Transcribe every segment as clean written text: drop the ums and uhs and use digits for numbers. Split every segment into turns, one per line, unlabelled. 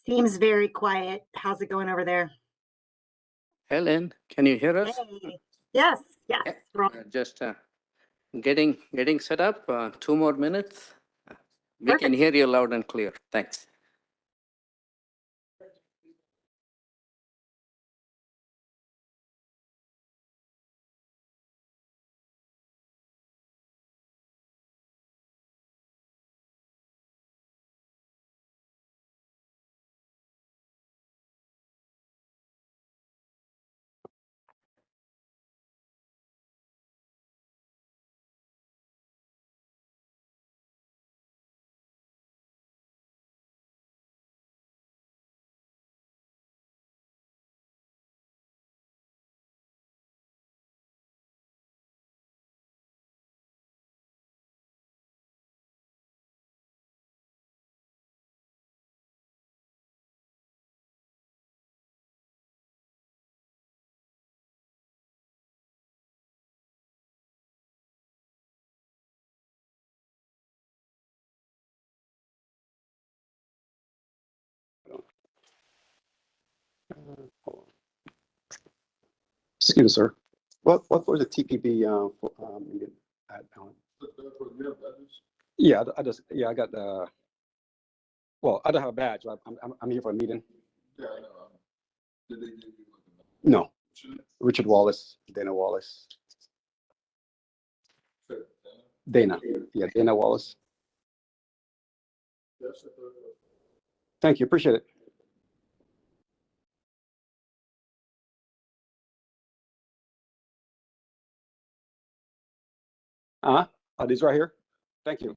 Seems very quiet. How's it going over there?
Helen, can you hear us?
Hey. Yes, yes.
Yeah.
We're all-
Just getting set up. 2 more minutes. We can
Perfect.
hear you loud and clear. Thanks.
Excuse me, sir. What was the TPB meeting at, Alan? Yeah, I got well, I don't have a badge. I'm here for a meeting.
Yeah, I know. Did they give you like a
No,
number?
Richard Wallace, Dana Wallace,
Sure.
Dana. Yeah, Dana Wallace.
Yes, I thought it was.
Thank you, appreciate it. Are these right here? Thank you.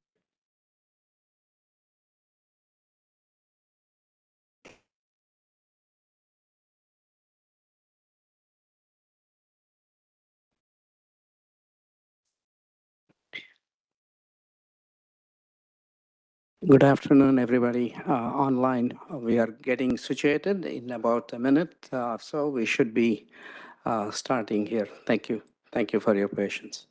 Good afternoon, everybody online. We are getting situated in about a minute or so. We should be starting here. Thank you. Thank you for your patience.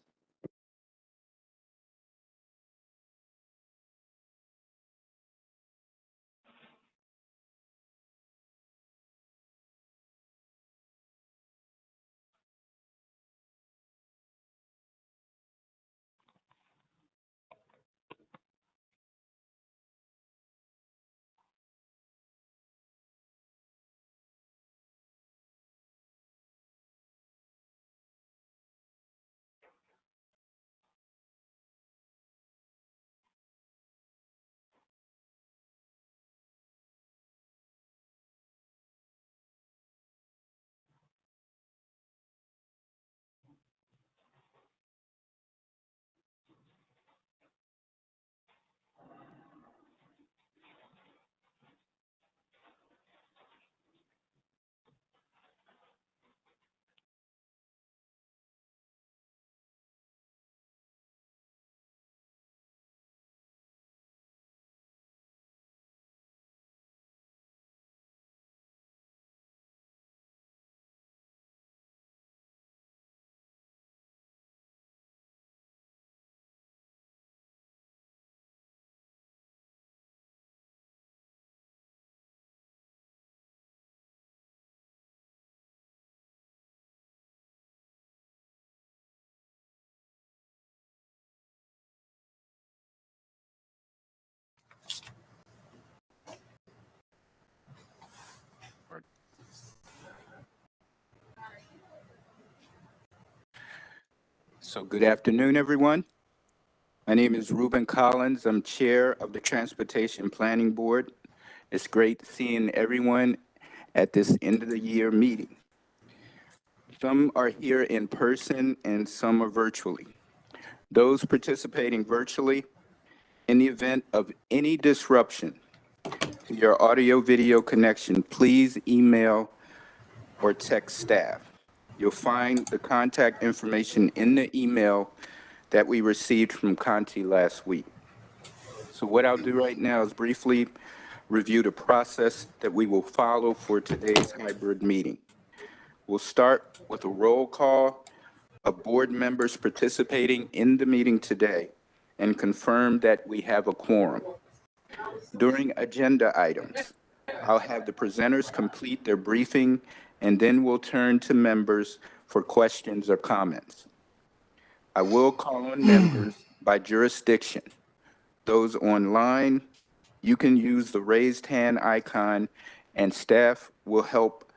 So good afternoon, everyone. My name is Ruben Collins. I'm Chair of the Transportation Planning Board. It's great seeing everyone at this end of the year meeting. Some are here in person and some are virtually. Those participating virtually, in the event of any disruption to your audio-video connection, please email or text staff. You'll find the contact information in the email that we received from Conti last week. So what I'll do right now is briefly review the process that we will follow for today's hybrid meeting. We'll start with a roll call of board members participating in the meeting today and confirm that we have a quorum. During agenda items, I'll have the presenters complete their briefing, and then we'll turn to members for questions or comments. I will call on members by jurisdiction. Those online, you can use the raised hand icon, and staff will help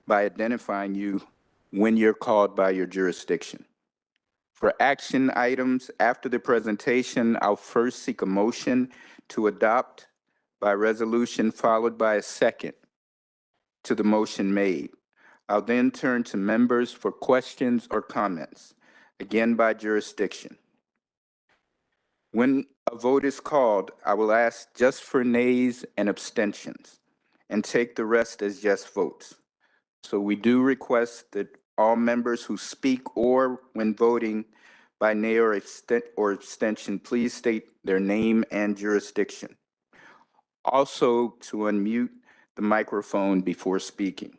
by identifying you when you're called by your jurisdiction. For action items after the presentation, I'll first seek a motion to adopt by resolution, followed by a second to the motion made. I'll then turn to members for questions or comments, again by jurisdiction. When a vote is called, I will ask just for nays and abstentions and take the rest as yes votes. So we do request that all members who speak or when voting by nay or abstention, please state their name and jurisdiction. Also, to unmute the microphone before speaking.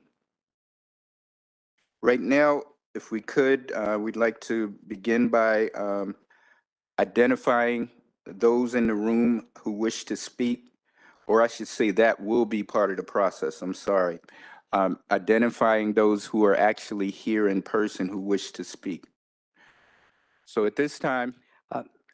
Right now, if we could, we'd like to begin by identifying those in the room who wish to speak, or I should say that will be part of the process, I'm sorry. Identifying those who are actually here in person who wish to speak. So at this time,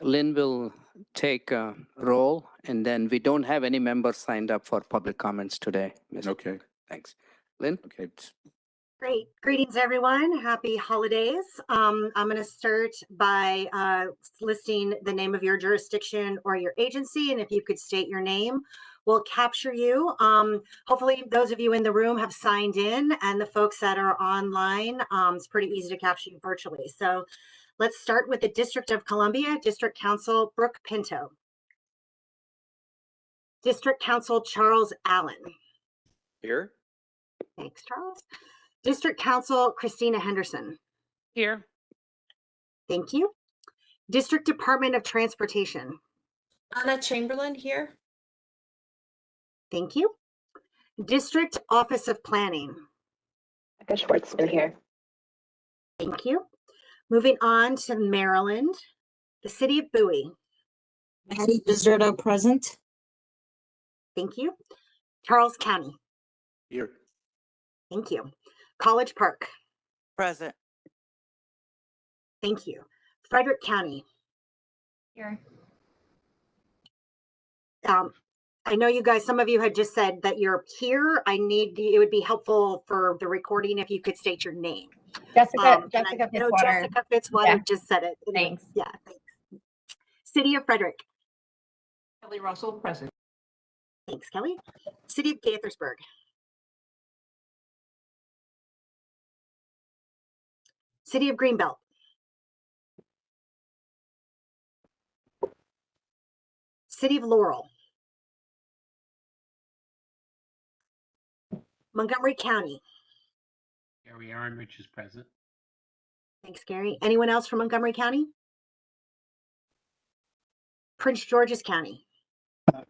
Lynn will take a roll, and then we don't have any members signed up for public comments today. Mr.
okay,
Thanks. Lynn?
okay.
Great. Greetings, everyone. Happy holidays. I'm going to start by listing the name of your jurisdiction or your agency, and if you could state your name, we'll capture you. Hopefully, those of you in the room have signed in, and the folks that are online, it's pretty easy to capture you virtually. So let's start with the District of Columbia, District Council Brooke Pinto. District Council Charles Allen.
Here?
Thanks, Charles. District Council Christina Henderson.
Here.
Thank you. District Department of Transportation.
Anna Chamberlain here.
Thank you. District Office of Planning.
Becca Schwartzman here.
Thank you. Moving on to Maryland, the City of Bowie.
Patty Deserto present.
Thank you. Charles County.
Here.
Thank you. College Park.
Present.
Thank you. Frederick County.
Here.
I know you guys, some of you had just said that you're here. It would be helpful for the recording if you could state your name.
Jessica
And I know
Fitzwater.
Jessica Fitzwater
Yeah.
just said it.
Thanks.
Yeah, thanks. City of Frederick.
Kelly Russell, present.
Thanks, Kelly. City of Gaithersburg. City of Greenbelt. City of Laurel. Montgomery County.
Gary Aaronrich is present.
Thanks, Gary. Anyone else from Montgomery County? Prince George's County.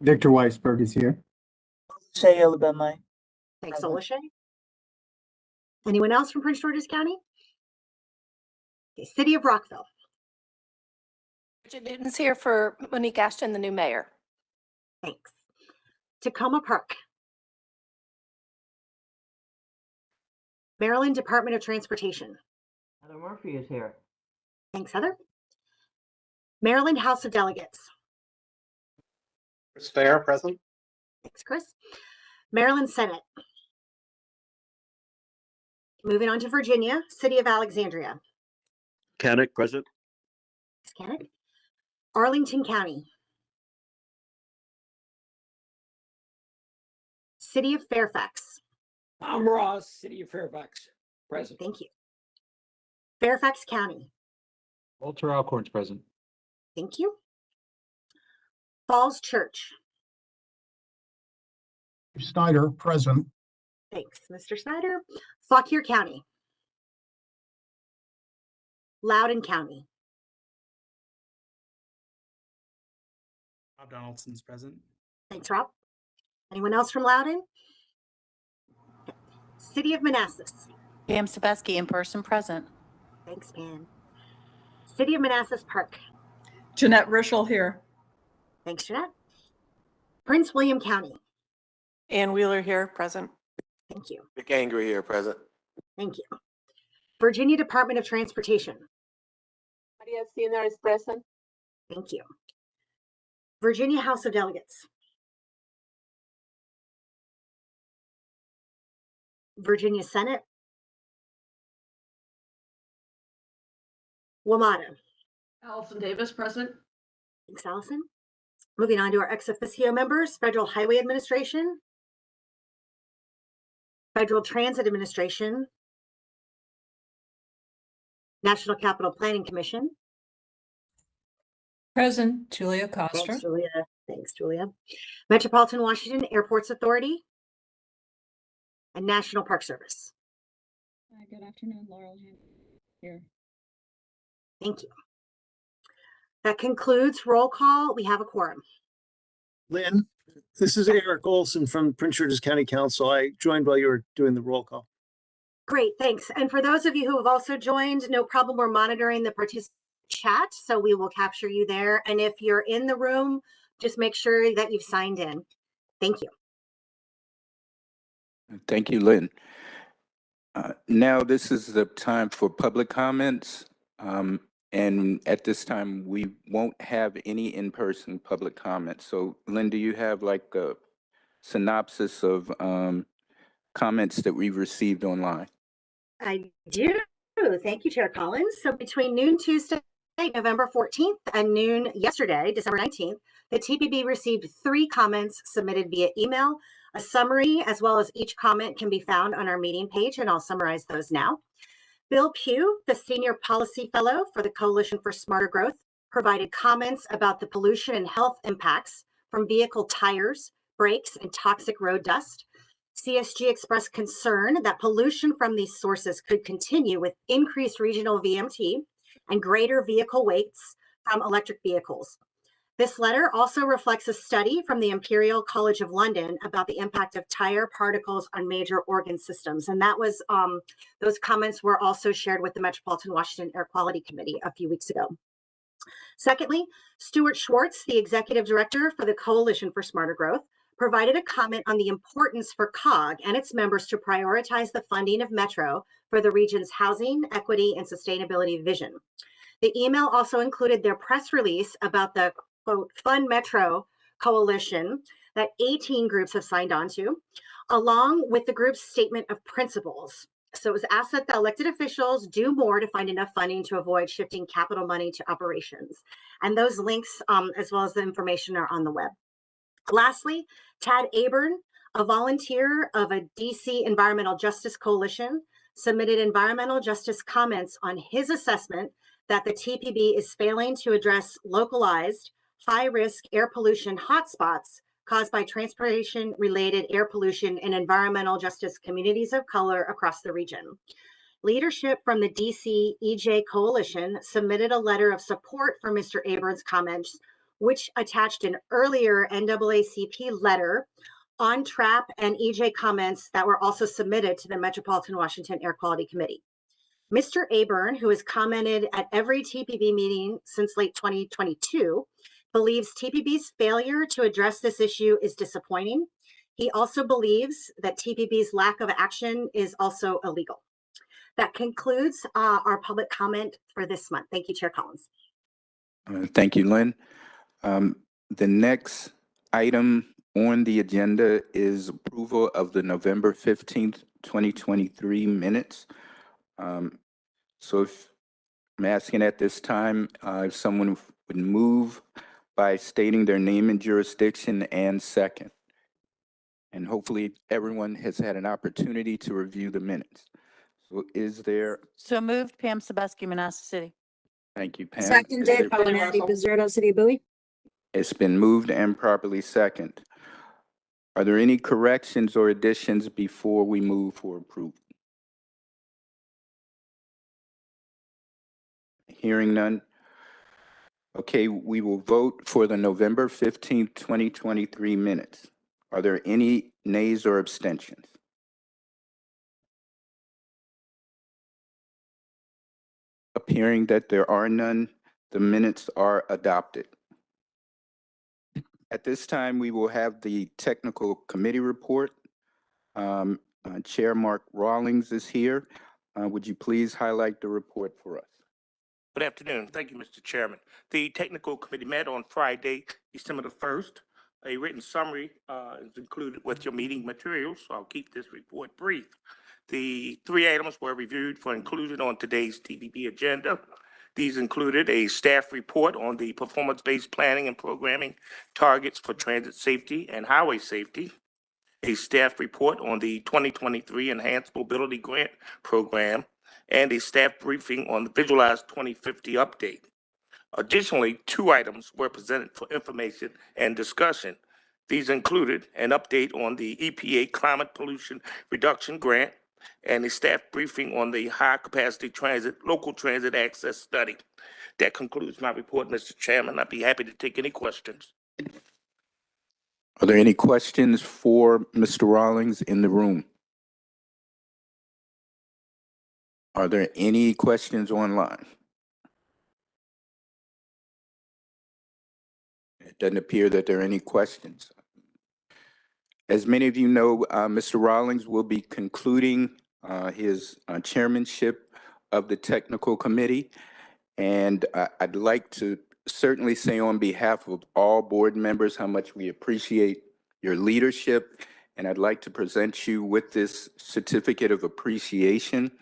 Victor Weisberg is here.
Shay Olabemai.
Thanks,
Present.
Olashay. Anyone else from Prince George's County? Okay, City of Rockville.
Bridget Newton's here for Monique Ashton, the new mayor.
Thanks. Tacoma Park. Maryland Department of Transportation.
Heather Murphy is here.
Thanks, Heather. Maryland House of Delegates.
Chris Fair, present.
Thanks, Chris. Maryland Senate. Moving on to Virginia, City of Alexandria.
Kanick, present.
Thanks, Kenneth. Arlington County. City of Fairfax.
I'm Ross, City of Fairfax, present.
Thank you. Fairfax County.
Walter Alcorn's present.
Thank you. Falls Church.
Snyder, present.
Thanks, Mr. Snyder. Fauquier County. Loudoun County.
Rob Donaldson's present.
Thanks, Rob. Anyone else from Loudoun? City of Manassas.
Pam Sabeski in person present.
Thanks, Pam. City of Manassas Park.
Jeanette Rischel here.
Thanks, Jeanette. Prince William County.
Ann Wheeler here, present.
Thank you.
Rick Angry here, present.
Thank you. Virginia Department of Transportation.
Maria Sinner is present.
Thank you. Virginia House of Delegates. Virginia Senate. WMATA.
Allison Davis, present.
Thanks, Allison. Moving on to our ex officio members, Federal Highway Administration, Federal Transit Administration, National Capital Planning Commission.
Present, Julia Coster.
Thanks, Julia. Thanks, Julia. Metropolitan Washington Airports Authority and National Park Service.
Good afternoon, Laurel here.
Thank you. That concludes roll call. We have a quorum.
Lynn, this is Eric Olson from Prince George's County Council. I joined while you were doing the roll call.
Great, thanks. And for those of you who have also joined, no problem. We're monitoring the participant chat, so we will capture you there. And if you're in the room, just make sure that you've signed in. Thank you.
Thank you, Lynn. Now this is the time for public comments. And at this time, we won't have any in-person public comments. So Lynn, do you have like a synopsis of comments that we've received online?
I do. Thank you, Chair Collins. So between noon Tuesday, November 14th and noon yesterday, December 19th, the TPB received 3 comments submitted via email. A summary as well as each comment can be found on our meeting page, and I'll summarize those now. Bill Pugh, the Senior Policy Fellow for the Coalition for Smarter Growth, provided comments about the pollution and health impacts from vehicle tires, brakes, and toxic road dust. CSG expressed concern that pollution from these sources could continue with increased regional VMT and greater vehicle weights from electric vehicles. This letter also reflects a study from the Imperial College of London about the impact of tire particles on major organ systems. And that was, those comments were also shared with the Metropolitan Washington Air Quality Committee a few weeks ago. Secondly, Stuart Schwartz, the Executive Director for the Coalition for Smarter Growth, provided a comment on the importance for COG and its members to prioritize the funding of Metro for the region's housing, equity, and sustainability vision. The email also included their press release about the quote, Fund Metro Coalition that 18 groups have signed on to, along with the group's statement of principles. So it was asked that the elected officials do more to find enough funding to avoid shifting capital money to operations. And those links, as well as the information, are on the web. Lastly, Tad Aburn, a volunteer of a DC Environmental Justice Coalition, submitted environmental justice comments on his assessment that the TPB is failing to address localized high-risk air pollution hotspots caused by transportation-related air pollution in environmental justice communities of color across the region. Leadership from the DC EJ Coalition submitted a letter of support for Mr. Aburn's comments, which attached an earlier NAACP letter on TRAP and EJ comments that were also submitted to the Metropolitan Washington Air Quality Committee. Mr. Aburn, who has commented at every TPB meeting since late 2022, believes TPB's failure to address this issue is disappointing. He also believes that TPB's lack of action is also illegal. That concludes our public comment for this month. Thank you, Chair Collins.
Thank you, Lynn. The next item on the agenda is approval of the November 15th, 2023 minutes. So if I'm asking at this time, if someone would move by stating their name and jurisdiction and second. And hopefully everyone has had an opportunity to review the minutes. So is there?
So moved, Pam Sabeski, Manassas City.
Thank you, Pam.
Seconded, Patty Pizzurdo, City of Bowie.
It's been moved and properly second. Are there any corrections or additions before we move for approval? Hearing none. Okay, we will vote for the November 15th, 2023 minutes. Are there any nays or abstentions? Appearing that there are none, the minutes are adopted. At this time, we will have the technical committee report. Chair Mark Rawlings is here. Would you please highlight the report for us?
Good afternoon. Thank you, Mr. Chairman. The technical committee met on Friday, December the 1st. A written summary is included with your meeting materials, so I'll keep this report brief. The 3 items were reviewed for inclusion on today's TPB agenda. These included a staff report on the performance-based planning and programming targets for transit safety and highway safety, a staff report on the 2023 Enhanced Mobility Grant Program, and a staff briefing on the Visualize 2050 update. Additionally, 2 items were presented for information and discussion. These included an update on the EPA Climate Pollution Reduction Grant and a staff briefing on the High Capacity Transit Local Transit Access Study. That concludes my report, Mr. Chairman. I'd be happy to take any questions.
Are there any questions for Mr. Rawlings in the room? Are there any questions online? It doesn't appear that there are any questions. As many of you know, Mr. Rawlings will be concluding his chairmanship of the technical committee. And I'd like to certainly say on behalf of all board members how much we appreciate your leadership. And I'd like to present you with this certificate of appreciation.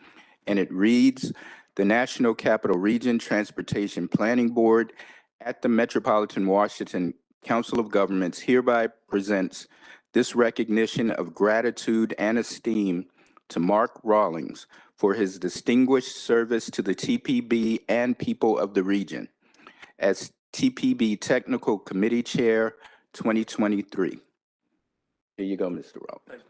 And it reads, the National Capital Region Transportation Planning Board at the Metropolitan Washington Council of Governments hereby presents this recognition of gratitude and esteem to Mark Rawlings for his distinguished service to the TPB and people of the region as TPB Technical Committee Chair 2023. Here you go, Mr. Rawlings.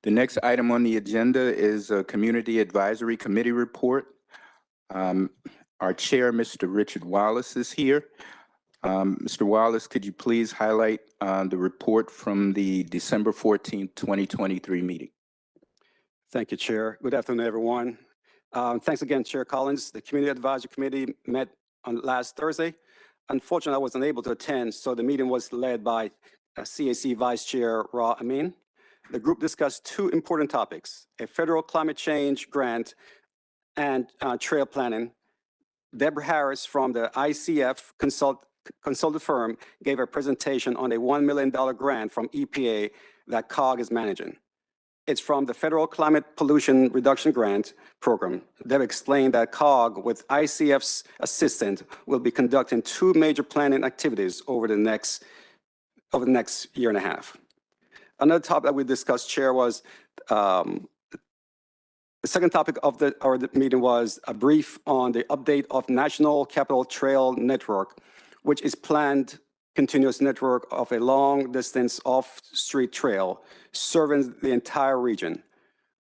The next item on the agenda is a Community Advisory Committee report. Our chair, Mr. Richard Wallace, is here. Mr. Wallace, could you please highlight the report from the December 14th, 2023 meeting?
Thank you, Chair. Good afternoon, everyone. Thanks again, Chair Collins. The Community Advisory Committee met on last Thursday. Unfortunately, I was unable to attend, so the meeting was led by CAC Vice Chair Ra Amin. The group discussed 2 important topics, a federal climate change grant and trail planning. Deborah Harris from the ICF consultant firm gave a presentation on a $1 million grant from EPA that COG is managing. It's from the Federal Climate Pollution Reduction Grant Program. Deb explained that COG, with ICF's assistance, will be conducting 2 major planning activities over the next year and a half. Another topic that we discussed, Chair, was the second topic of the meeting was a brief on the update of National Capital Trail Network, which is planned continuous network of a long-distance off-street trail serving the entire region.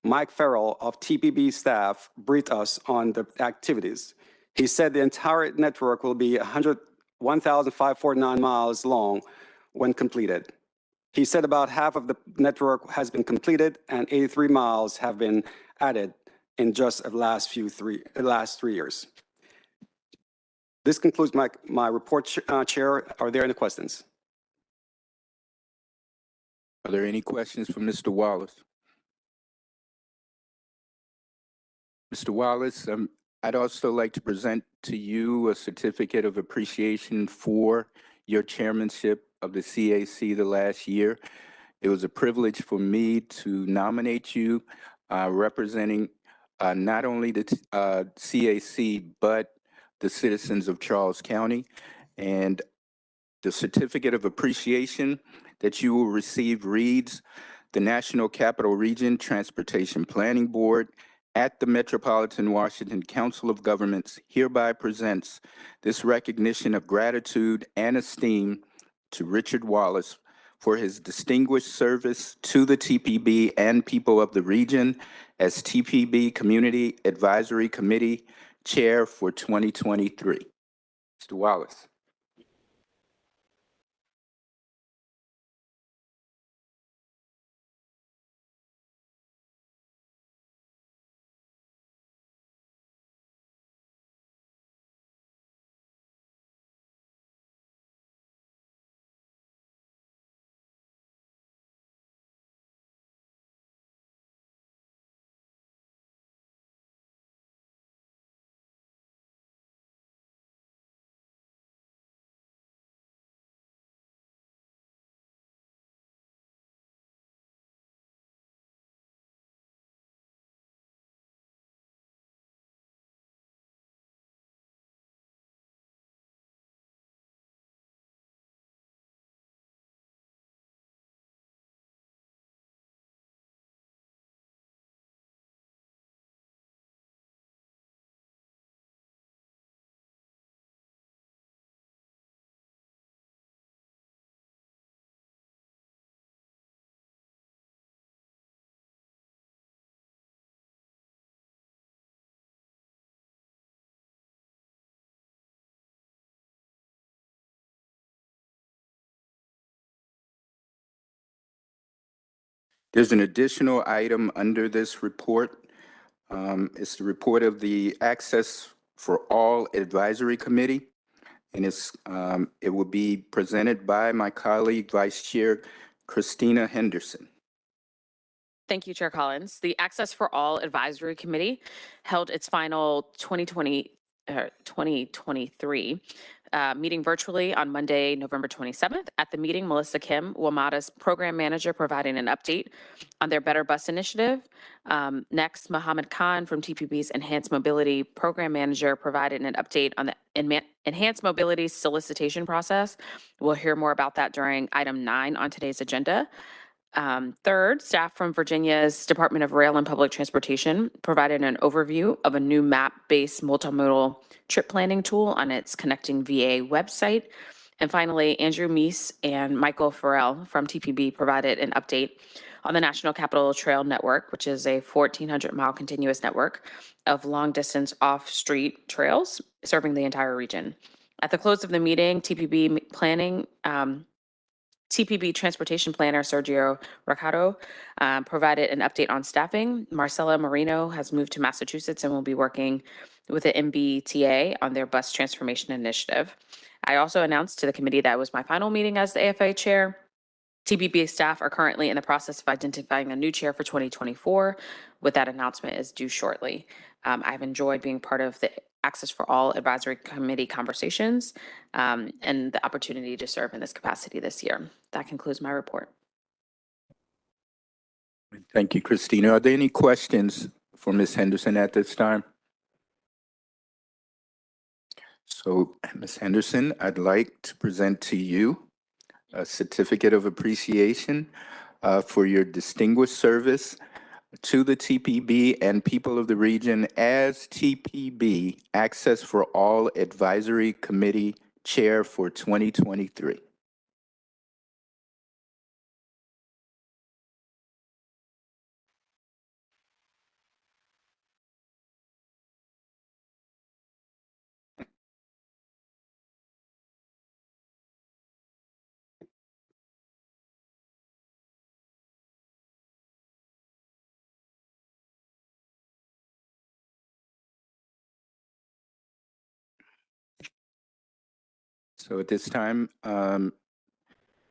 Mike Farrell of TPB staff briefed us on the activities. He said the entire network will be 1,549 miles long when completed. He said about half of the network has been completed and 83 miles have been added in just the last 3 years. This concludes my report, Chair. Are there any questions?
Are there any questions for Mr. Wallace? Mr. Wallace, I'd also like to present to you a certificate of appreciation for your chairmanship of the CAC the last year. It was a privilege for me to nominate you representing not only the CAC, but the citizens of Charles County. And the certificate of appreciation that you will receive reads, the National Capital Region Transportation Planning Board at the Metropolitan Washington Council of Governments hereby presents this recognition of gratitude and esteem to Richard Wallace for his distinguished service to the TPB and people of the region as TPB Community Advisory Committee Chair for 2023. Mr. Wallace. There's an additional item under this report. It's the report of the Access for All Advisory Committee. And it will be presented by my colleague, Vice Chair Christina Henderson.
Thank you, Chair Collins. The Access for All Advisory Committee held its final 2023 meeting virtually on Monday, November 27th. At the meeting, Melissa Kim, WMATA's program manager, providing an update on their Better Bus initiative. Next, Mohammed Khan from TPB's Enhanced Mobility program manager provided an update on the Enhanced Mobility solicitation process. We'll hear more about that during item 9 on today's agenda. Third, staff from Virginia's Department of Rail and Public Transportation provided an overview of a new map-based multimodal trip planning tool on its Connecting VA website. And finally, Andrew Meese and Michael Farrell from TPB provided an update on the National Capital Trail Network, which is a 1,400-mile continuous network of long-distance off-street trails serving the entire region. At the close of the meeting, TPB Transportation Planner Sergio Riccardo provided an update on staffing. Marcella Marino has moved to Massachusetts and will be working with the MBTA on their bus transformation initiative. I also announced to the committee that it was my final meeting as the AFA chair. TPB staff are currently in the process of identifying a new chair for 2024. With that announcement is due shortly. I've enjoyed being part of the Access for All Advisory Committee conversations and the opportunity to serve in this capacity this year. That concludes my report.
Thank you, Christina. Are there any questions for Ms. Henderson at this time? So, Ms. Henderson, I'd like to present to you a certificate of appreciation for your distinguished service to the TPB and people of the region as TPB Access for All Advisory Committee Chair for 2023. So at this time, the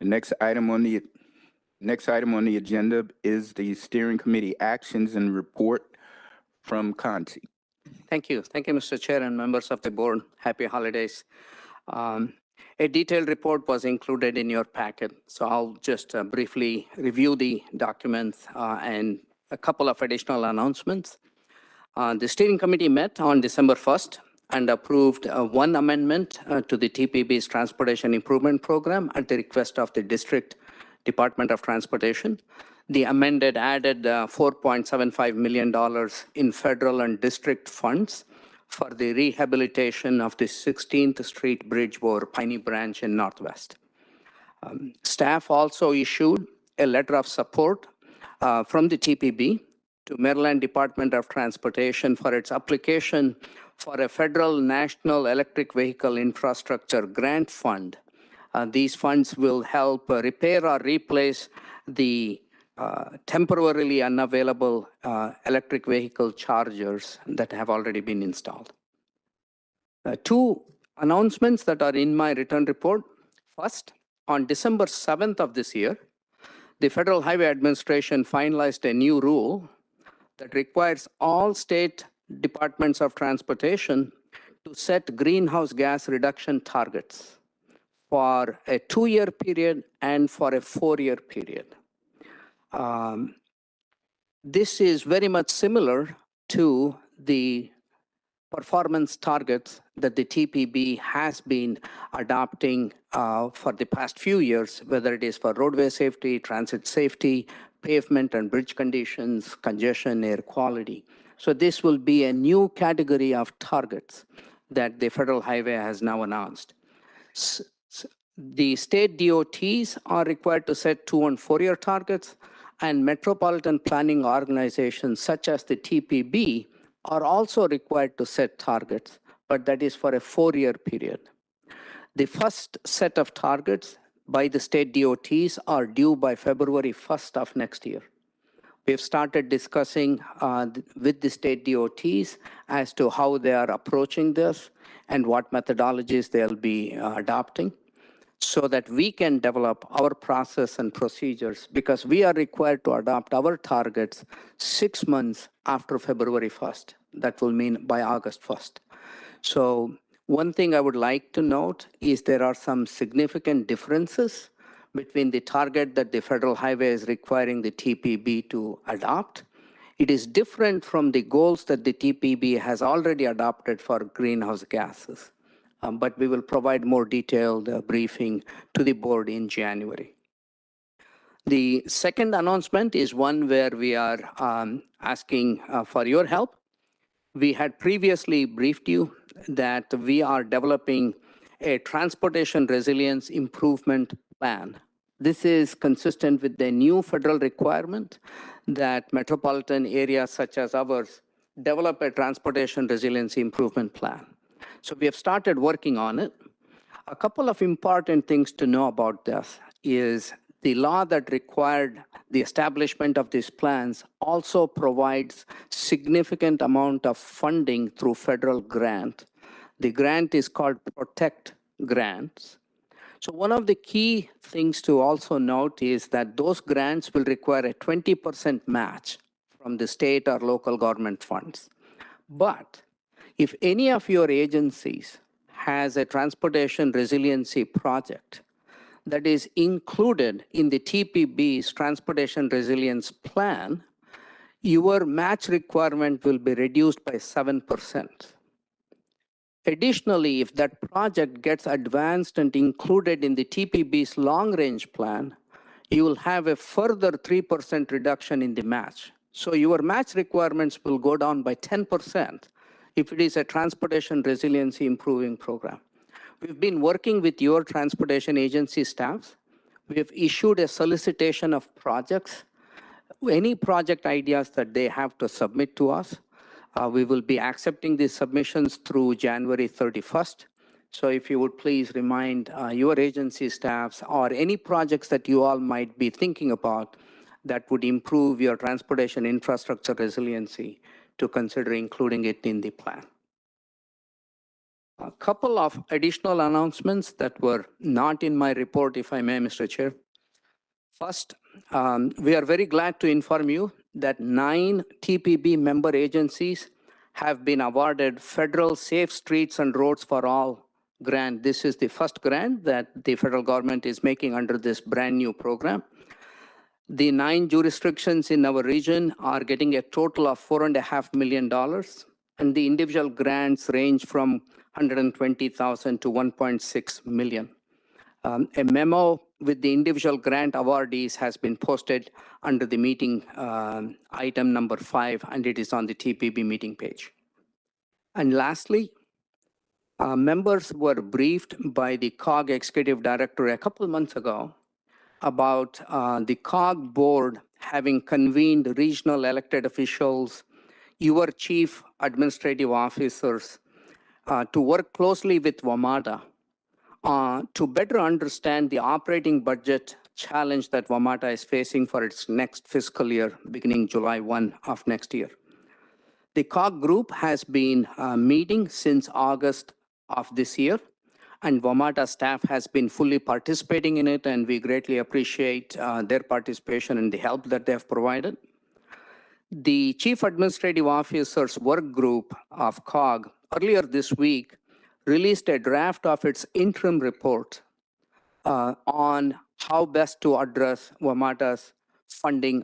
next item on the agenda is the steering committee actions and report from Conti.
Thank you. Thank you, Mr. Chair and members of the board. Happy holidays. A detailed report was included in your packet, so I'll just briefly review the documents and a couple of additional announcements. The steering committee met on December 1st and approved one amendment to the TPB's Transportation Improvement Program at the request of the District Department of Transportation. The amended added $4.75 million in federal and district funds for the rehabilitation of the 16th Street Bridge over Piney Branch in Northwest. Staff also issued a letter of support from the TPB to Maryland Department of Transportation for its application for a federal National Electric Vehicle Infrastructure Grant Fund. These funds will help repair or replace the temporarily unavailable electric vehicle chargers that have already been installed. Two announcements that are in my written report. First, on December 7th of this year, the Federal Highway Administration finalized a new rule that requires all state departments of transportation to set greenhouse gas reduction targets for a 2-year period and for a 4-year period. This is very much similar to the performance targets that the TPB has been adopting for the past few years, whether it is for roadway safety, transit safety, pavement and bridge conditions, congestion, air quality. So this will be a new category of targets that the Federal Highway has now announced. The state DOTs are required to set 2- and 4-year targets, and metropolitan planning organizations such as the TPB are also required to set targets, but that is for a 4-year period. The first set of targets by the state DOTs are due by February 1st of next year. We've started discussing with the state DOTs as to how they are approaching this and what methodologies they'll be adopting, so that we can develop our process and procedures, because we are required to adopt our targets 6 months after February 1st. That will mean by August 1st. So one thing I would like to note is there are some significant differences between the target that the Federal Highway is requiring the TPB to adopt. It is different from the goals that the TPB has already adopted for greenhouse gases. But we will provide more detailed briefing to the board in January. The second announcement is one where we are asking for your help. We had previously briefed you that we are developing a transportation resilience improvement plan. This is consistent with the new federal requirement that metropolitan areas such as ours develop a transportation resilience improvement plan. So we have started working on it. A couple of important things to know about this is the law that required the establishment of these plans also provides significant amount of funding through federal grant. The grant is called Protect Grants. So one of the key things to also note is that those grants will require a 20% match from the state or local government funds. But if any of your agencies has a transportation resiliency project that is included in the TPB's transportation resilience plan, your match requirement will be reduced by 7%. Additionally, if that project gets advanced and included in the TPB's long-range plan, you will have a further 3% reduction in the match. So your match requirements will go down by 10% if it is a transportation resiliency improving program. We've been working with your transportation agency staffs. We have issued a solicitation of projects, any project ideas that they have to submit to us. We will be accepting these submissions through January 31st. So if you would please remind your agency staffs or any projects that you all might be thinking about that would improve your transportation infrastructure resiliency to consider including it in the plan. A couple of additional announcements that were not in my report, if I may, Mr. Chair. First, we are very glad to inform you that 9 TPB member agencies have been awarded Federal Safe Streets and Roads for All grant. This is the first grant that the federal government is making under this brand new program. The 9 jurisdictions in our region are getting a total of $4.5 million, and the individual grants range from $120,000 to $1.6 million. A memo with the individual grant awardees has been posted under the meeting item number 5, and it is on the TPB meeting page. And lastly, members were briefed by the COG Executive Director a couple months ago about the COG board having convened regional elected officials, your chief administrative officers, to work closely with WMATA to better understand the operating budget challenge that WMATA is facing for its next fiscal year, beginning July 1 of next year. The COG group has been meeting since August of this year, and WMATA staff has been fully participating in it, and we greatly appreciate their participation and the help that they have provided. The Chief Administrative Officer's work group of COG earlier this week released a draft of its interim report on how best to address WMATA's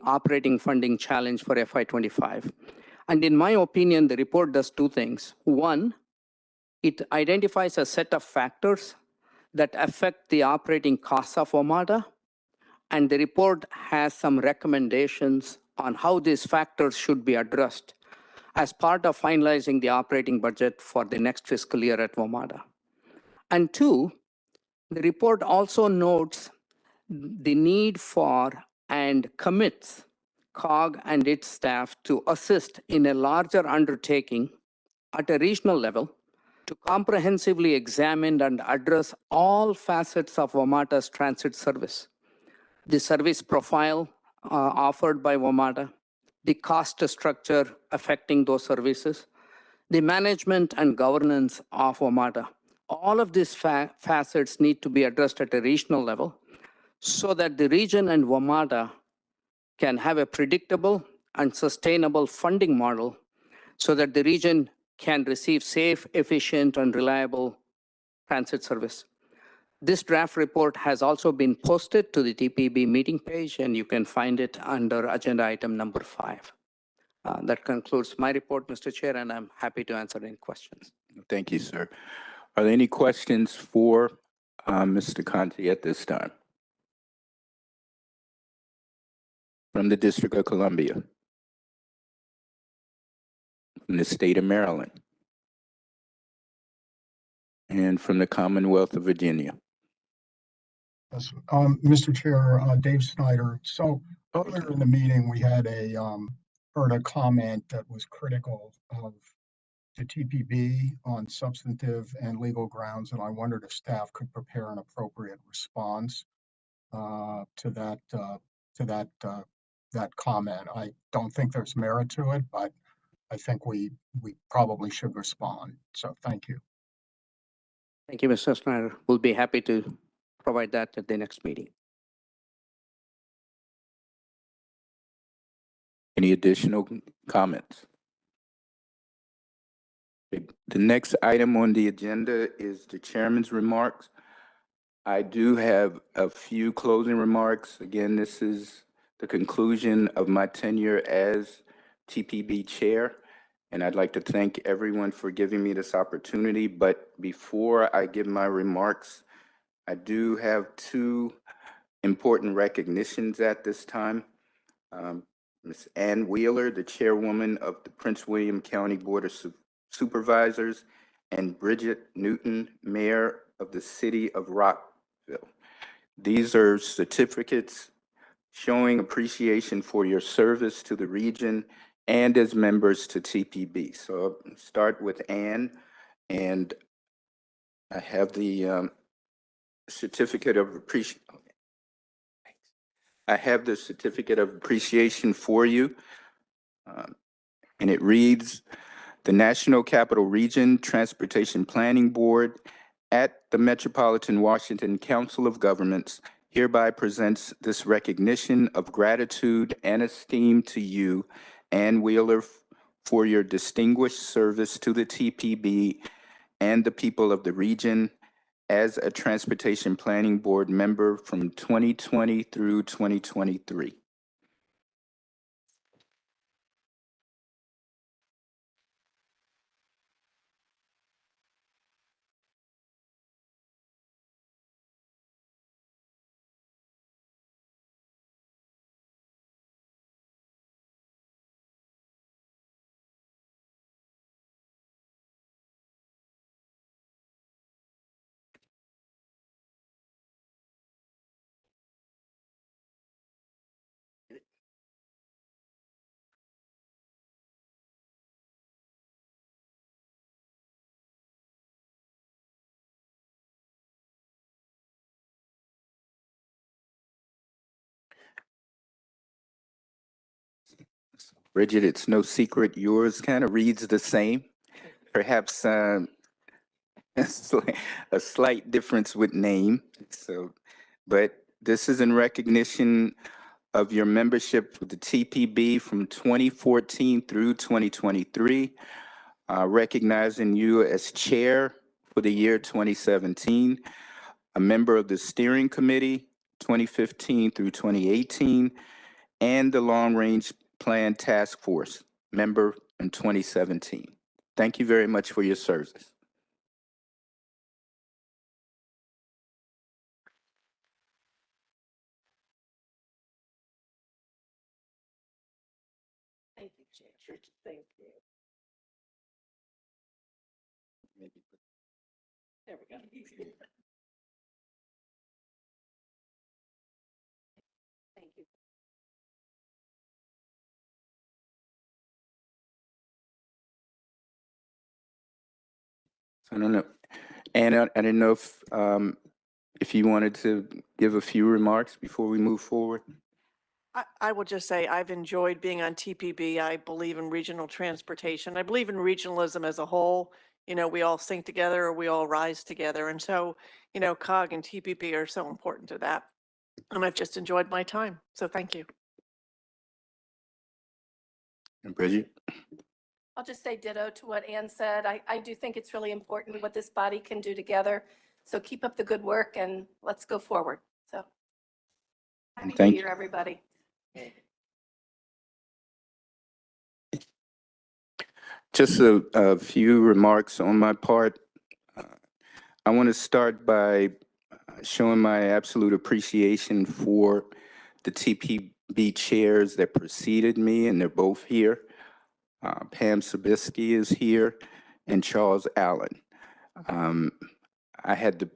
operating funding challenge for FY25. And in my opinion, the report does 2 things. One, it identifies a set of factors that affect the operating costs of WMATA, and the report has some recommendations on how these factors should be addressed as part of finalizing the operating budget for the next fiscal year at WMATA. And 2, the report also notes the need for and commits COG and its staff to assist in a larger undertaking at a regional level to comprehensively examine and address all facets of WMATA's transit service. The service profile offered by WMATA, the cost structure affecting those services, the management and governance of WMATA. All of these facets need to be addressed at a regional level so that the region and WMATA can have a predictable and sustainable funding model so that the region can receive safe, efficient, and reliable transit service. This draft report has also been posted to the TPB meeting page, and you can find it under agenda item number 5. That concludes my report, Mr. Chair, and I'm happy to answer any questions.
Thank you, sir. Are there any questions for Mr. Conti at this time? From the District of Columbia? From the state of Maryland? And from the Commonwealth of Virginia?
Yes, Mr. Chair, Dave Snyder. So earlier in the meeting, we had heard a comment that was critical of the TPB on substantive and legal grounds, and I wondered if staff could prepare an appropriate response to that comment. I don't think there's merit to it, but I think we probably should respond. So thank you.
Thank you, Mr. Snyder. We'll be happy to provide that at the next meeting.
Any additional comments? The next item on the agenda is the chairman's remarks. I do have a few closing remarks. Again, this is the conclusion of my tenure as TPB chair, and I'd like to thank everyone for giving me this opportunity. But before I give my remarks, I do have 2 important recognitions at this time. Ms. Ann Wheeler, the chairwoman of the Prince William County Board of Supervisors, and Bridget Newton, mayor of the city of Rockville. These are certificates showing appreciation for your service to the region and as members to TPB. So I'll start with Ann, and I have the certificate of appreciation. I have the certificate of appreciation for you, and it reads, the National Capital Region Transportation Planning Board at the Metropolitan Washington Council of Governments hereby presents this recognition of gratitude and esteem to you, Ann Wheeler, for your distinguished service to the TPB and the people of the region as a Transportation Planning Board member from 2020 through 2023. Bridget, it's no secret yours kind of reads the same. Perhaps a slight difference with name. So, but this is in recognition of your membership with the TPB from 2014 through 2023, recognizing you as chair for the year 2017, a member of the steering committee 2015 through 2018, and the Long Range Plan Task Force member in 2017. Thank you very much for your service.
Thank you, Chair. Thank you. There we go. Thank you.
I don't know. And I didn't know if you wanted to give a few remarks before we move forward.
I will just say I've enjoyed being on TPB. I believe in regional transportation. I believe in regionalism as a whole. You know, we all sink together or we all rise together. And so, you know, COG and TPP are so important to that. And I've just enjoyed my time. So thank you.
And Bridget?
I'll just say ditto to what Ann said. I do think it's really important what this body can do together. So keep up the good work and let's go forward. So happy New
Thank
Year, everybody.
Just a few remarks on my part. I want to start by showing my absolute appreciation for the TPB chairs that preceded me, and they're both here. Pam Sabisky is here, and Charles Allen. I had the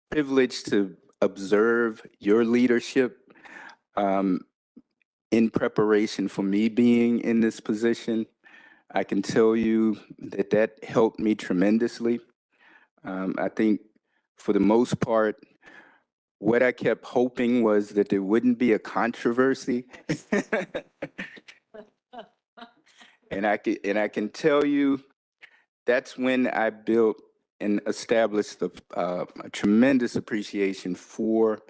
privilege to observe your leadership in preparation for me being in this position. I can tell you that that helped me tremendously. I think for the most part, what I kept hoping was that there wouldn't be a controversy. And I can tell you that's when I built and established a tremendous appreciation for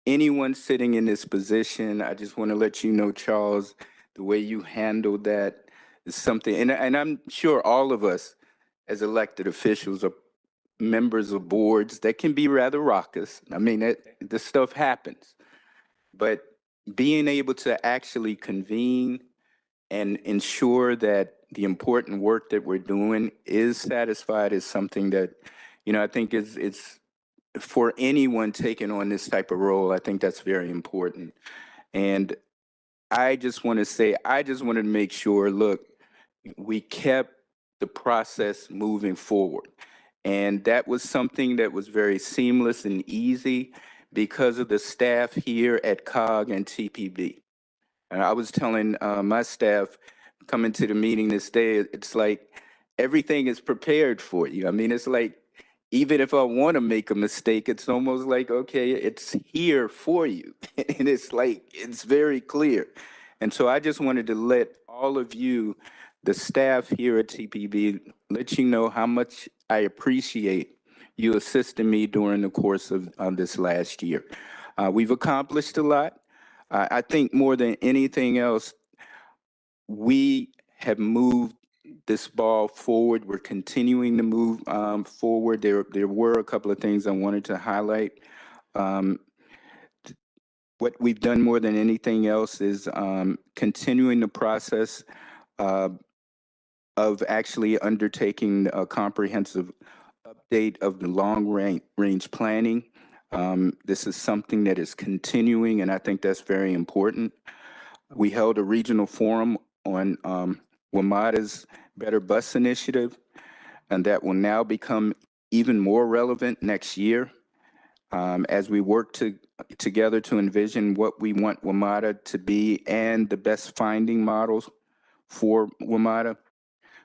anyone sitting in this position. I just want to let you know, Charles, the way you handled that is something, and I'm sure all of us as elected officials are members of boards that can be rather raucous. I mean, this stuff happens. But being able to actually convene and ensure that the important work that we're doing is satisfied is something that, you know, I think it's for anyone taking on this type of role, I think that's very important. And I just want to say, I just wanted to make sure, look, we kept the process moving forward. And that was something that was very seamless and easy because of the staff here at COG and TPB. And I was telling my staff coming to the meeting this day, it's like everything is prepared for you. I mean, it's like, even if I want to make a mistake, it's almost like, okay, it's here for you. And it's like, it's very clear. And so I just wanted to let all of you, the staff here at TPB, let you know how much I appreciate you assisting me during the course of this last year. We've accomplished a lot. I think more than anything else, we have moved this ball forward. We're continuing to move forward. There were a couple of things I wanted to highlight. What we've done more than anything else is continuing the process of actually undertaking a comprehensive update of the long range planning. This is something that is continuing, and I think that's very important. We held a regional forum on WMATA's Better Bus Initiative, and that will now become even more relevant next year as we work together to envision what we want WMATA to be and the best finding models for WMATA.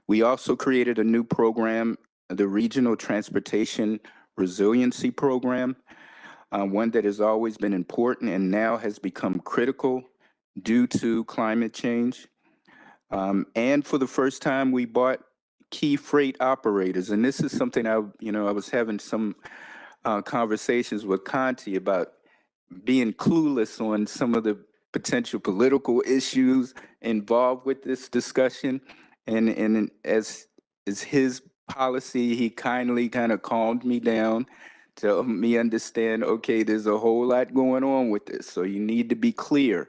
We also created a new program, the Regional Transportation Resiliency Program, one that has always been important and now has become critical due to climate change. And for the first time, we bought key freight operators. And this is something I was having some conversations with Conti about being clueless on some of the potential political issues involved with this discussion. And as his policy, he kindly kind of calmed me down to help me understand, okay, there's a whole lot going on with this. So you need to be clear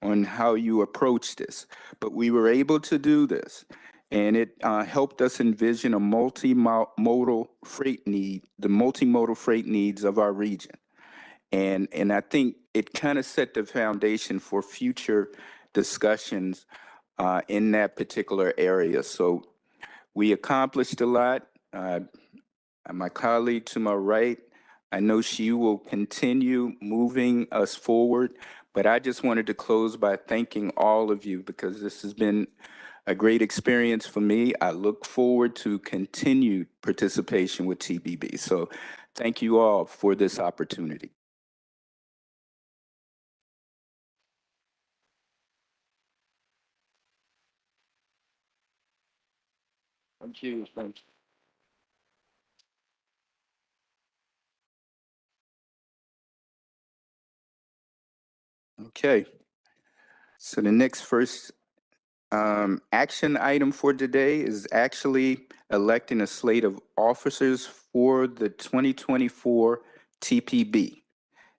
on how you approach this. But we were able to do this. And it helped us envision a multimodal freight need, the multimodal freight needs of our region. And I think it kind of set the foundation for future discussions in that particular area. So we accomplished a lot. My colleague to my right, I know she will continue moving us forward, but I just wanted to close by thanking all of you because this has been a great experience for me. I look forward to continued participation with TPB. So thank you all for this opportunity. Thank you. Thank you. Okay. So the next first action item for today is actually electing a slate of officers for the 2024 TPB.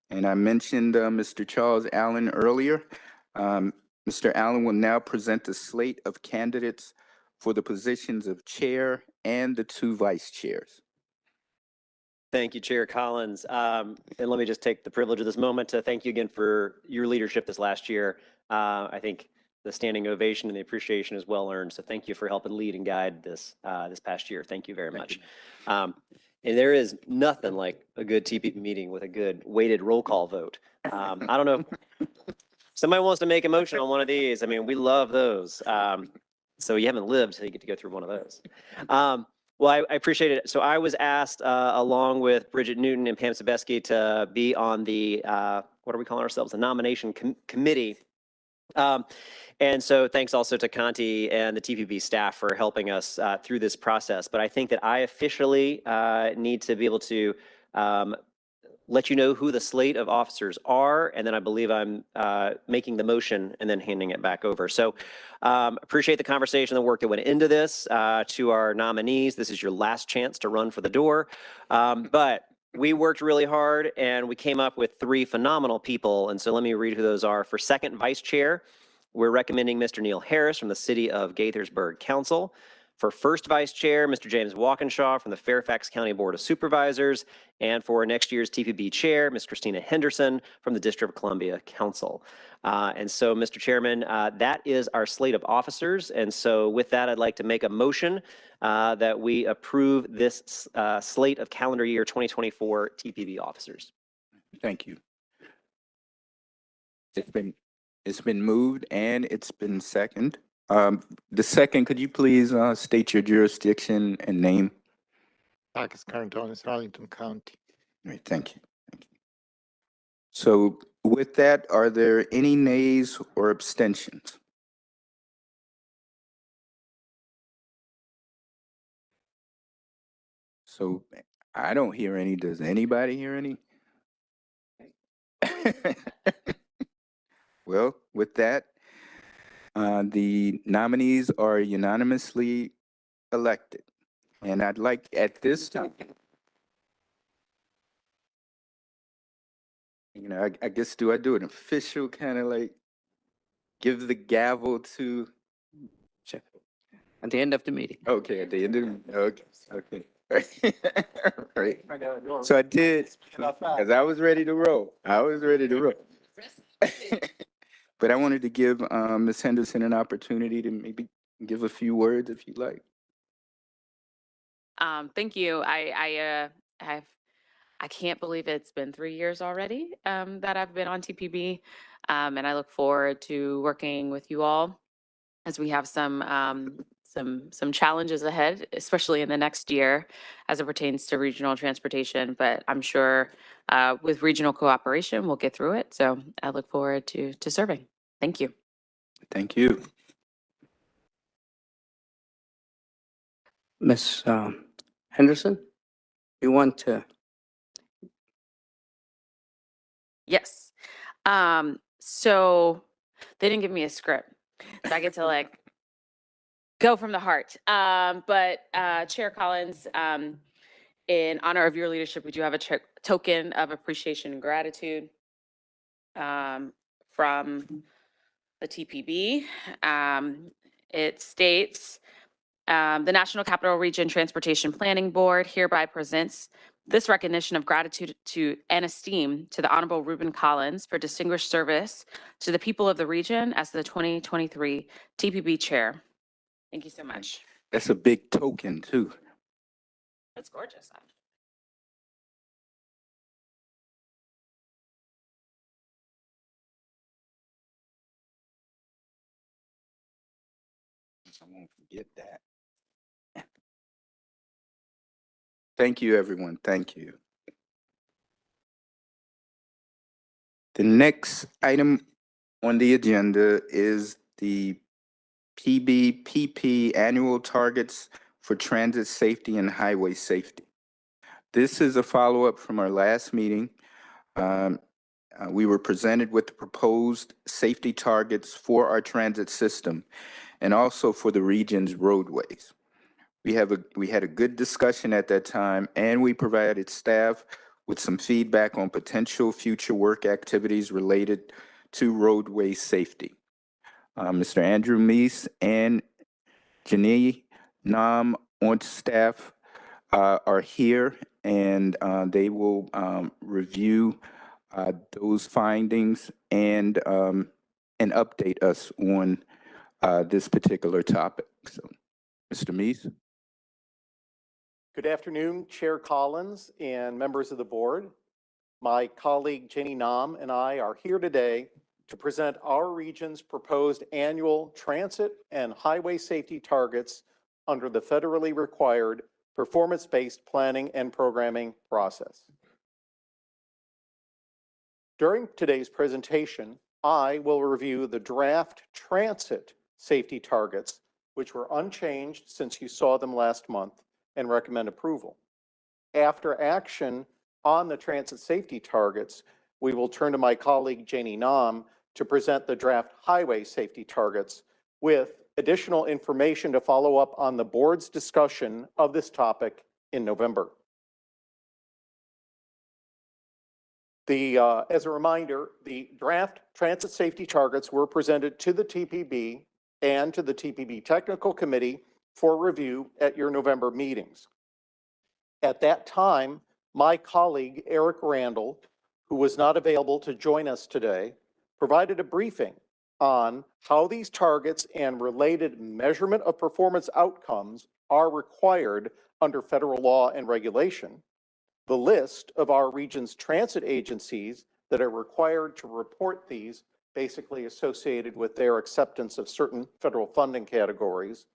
And I mentioned Mr. Charles Allen earlier. Mr. Allen will now present the slate of candidates for the positions of chair and the 2 vice chairs.
Thank you, Chair Collins. And let me just take the privilege of this moment to thank you again for your leadership this last year. I think the standing ovation and the appreciation is well earned. So thank you for helping lead and guide this this past year. Thank you very much. And there is nothing like a good TPP meeting with a good weighted roll call vote. I don't know if somebody wants to make a motion on one of these. I mean, we love those. So you haven't lived till you get to go through one of those. Well, I appreciate it. So I was asked, along with Bridget Newton and Pam Sebeski, to be on the, what are we calling ourselves? The nomination committee. And so thanks also to Conti and the TPB staff for helping us through this process. But I think that I officially need to be able to let you know who the slate of officers are, and then I believe I'm making the motion and then handing it back over. So appreciate the conversation, the work that went into this. To our nominees, this is your last chance to run for the door. But we worked really hard and we came up with 3 phenomenal people. And so let me read who those are. For second vice chair, we're recommending Mr. Neil Harris from the City of Gaithersburg Council. For first vice chair, Mr. James Walkinshaw from the Fairfax County Board of Supervisors. And for next year's TPB chair, Ms. Christina Henderson from the District of Columbia Council. And so, Mr. Chairman, that is our slate of officers. And so with that, I'd like to make a motion that we approve this slate of calendar year 2024 TPB officers.
Thank you. It's been moved and it's been seconded. The second, could you please state your jurisdiction and name?
Marcus Carantonis, Arlington County.
Great, thank you. Thank you. So with that, are there any nays or abstentions? So I don't hear any. Does anybody hear any? Well, with that, the nominees are unanimously elected. And I'd like at this time, you know, I guess, do I do an official kind of like give the gavel to?
At the end of the meeting.
Okay, at the end of the, okay. Right. So I did, because I was ready to roll. But I wanted to give Ms. Henderson an opportunity to maybe give a few words if you'd like.
Thank you. I can't believe it's been 3 years already that I've been on TPB, and I look forward to working with you all as we have some challenges ahead, especially in the next year as it pertains to regional transportation. But I'm sure with regional cooperation, we'll get through it. So I look forward to serving. Thank you.
Thank you.
Ms. Henderson, you want to?
Yes. So they didn't give me a script. So I get to like go from the heart. But Chair Collins, in honor of your leadership, we do have a token of appreciation and gratitude from the TPB. It states, the National Capital Region Transportation Planning Board hereby presents this recognition of gratitude to and esteem to the Honorable Reuben Collins for distinguished service to the people of the region as the 2023 TPB Chair. Thank you so much.
That's a big token too.
That's gorgeous.
I won't forget that. Thank you, everyone. Thank you. The next item on the agenda is the PBPP annual targets for transit safety and highway safety. This is a follow-up from our last meeting. We were presented with the proposed safety targets for our transit system and also for the region's roadways. We had a good discussion at that time, and we provided staff with some feedback on potential future work activities related to roadway safety. Mr. Andrew Meese and Janine Nam on staff are here, and they will review those findings and update us on this particular topic. So, Mr. Meese.
Good afternoon, Chair Collins and members of the board. My colleague Jenny Nam and I are here today to present our region's proposed annual transit and highway safety targets under the federally required performance-based planning and programming process. During today's presentation, I will review the draft transit safety targets, which were unchanged since you saw them last month, and recommend approval. After action on the transit safety targets, we will turn to my colleague Janie Nam to present the draft highway safety targets with additional information to follow up on the board's discussion of this topic in November. As a reminder, the draft transit safety targets were presented to the TPB and to the TPB Technical Committee for review at your November meetings. At that time, my colleague Eric Randall, who was not available to join us today, provided a briefing on how these targets and related measurement of performance outcomes are required under federal law and regulation, the list of our region's transit agencies that are required to report these, basically associated with their acceptance of certain federal funding categories,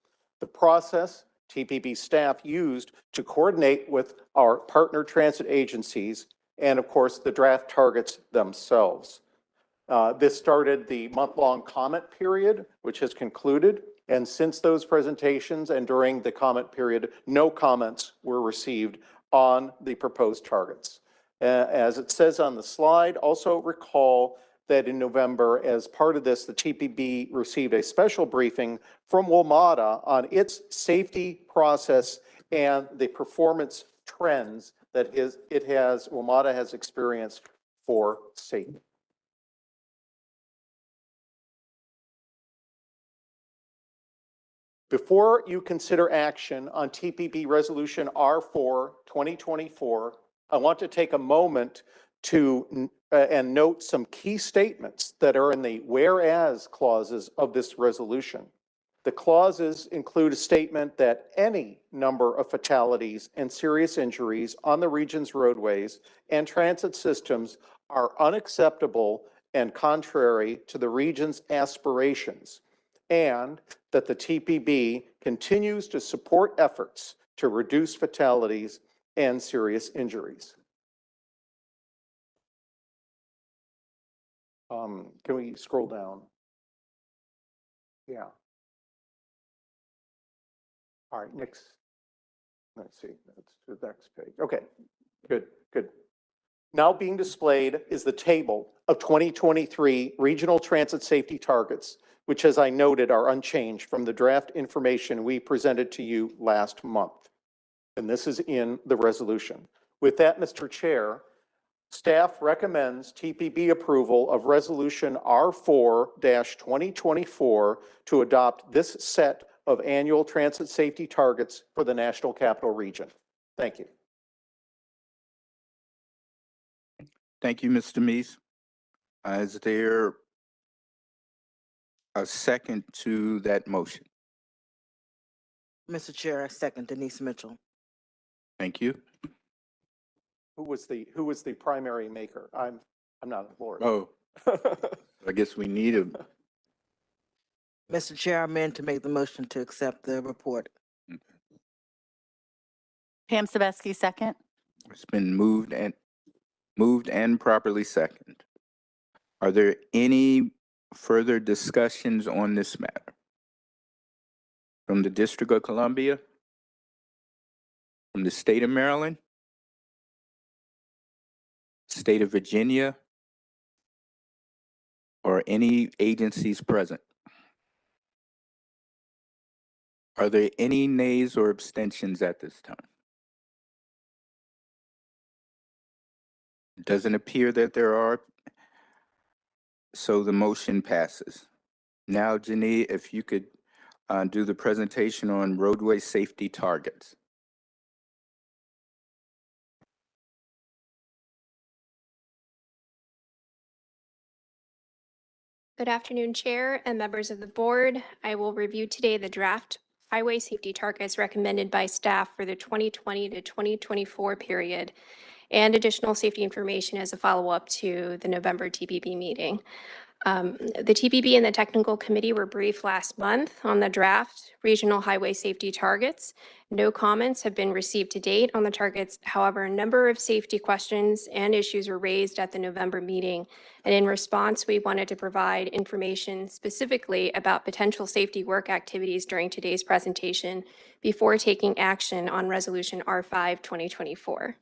the process TPB staff used to coordinate with our partner transit agencies, and of course, the draft targets themselves. This started the month-long comment period, which has concluded, and since those presentations and during the comment period, no comments were received on the proposed targets. As it says on the slide, also recall that in November, as part of this, the TPB received a special briefing from WMATA on its safety process and the performance trends that WMATA has experienced for safety. Before you consider action on TPB Resolution R4 2024, I want to take a moment to and note some key statements that are in the whereas clauses of this resolution. The clauses include a statement that any number of fatalities and serious injuries on the region's roadways and transit systems are unacceptable and contrary to the region's aspirations, and that the TPB continues to support efforts to reduce fatalities and serious injuries. Can we scroll down? Yeah. All right, next. Let's see, that's the next page. Okay, good, good. Now being displayed is the table of 2023 regional transit safety targets, which, as I noted, are unchanged from the draft information we presented to you last month. And this is in the resolution. With that, Mr. Chair, staff recommends TPB approval of Resolution R4-2024 to adopt this set of annual transit safety targets for the National Capital Region. Thank you.
Thank you, Mr. Meese. Is there a second to that motion?
Mr. Chair, I second Denise Mitchell.
Thank you.
Who was the primary maker? I'm not on the board.
Oh, I guess we need a.
Mr. Chair, I meant to make the motion to accept the report.
Pam Sabeski, second.
It's been moved and properly seconded. Are there any further discussions on this matter? From the District of Columbia? from the state of Maryland, state of Virginia, or any agencies present? Are there any nays or abstentions at this time? It doesn't appear that there are, so the motion passes. Now, Janine, if you could do the presentation on roadway safety targets.
Good afternoon, Chair and members of the board. I will review today the draft highway safety targets recommended by staff for the 2020 to 2024 period and additional safety information as a follow-up to the November TPB meeting. The TPB and the technical committee were briefed last month on the draft regional highway safety targets. No comments have been received to date on the targets. However, a number of safety questions and issues were raised at the November meeting. And in response, we wanted to provide information specifically about potential safety work activities during today's presentation before taking action on Resolution R5 2024.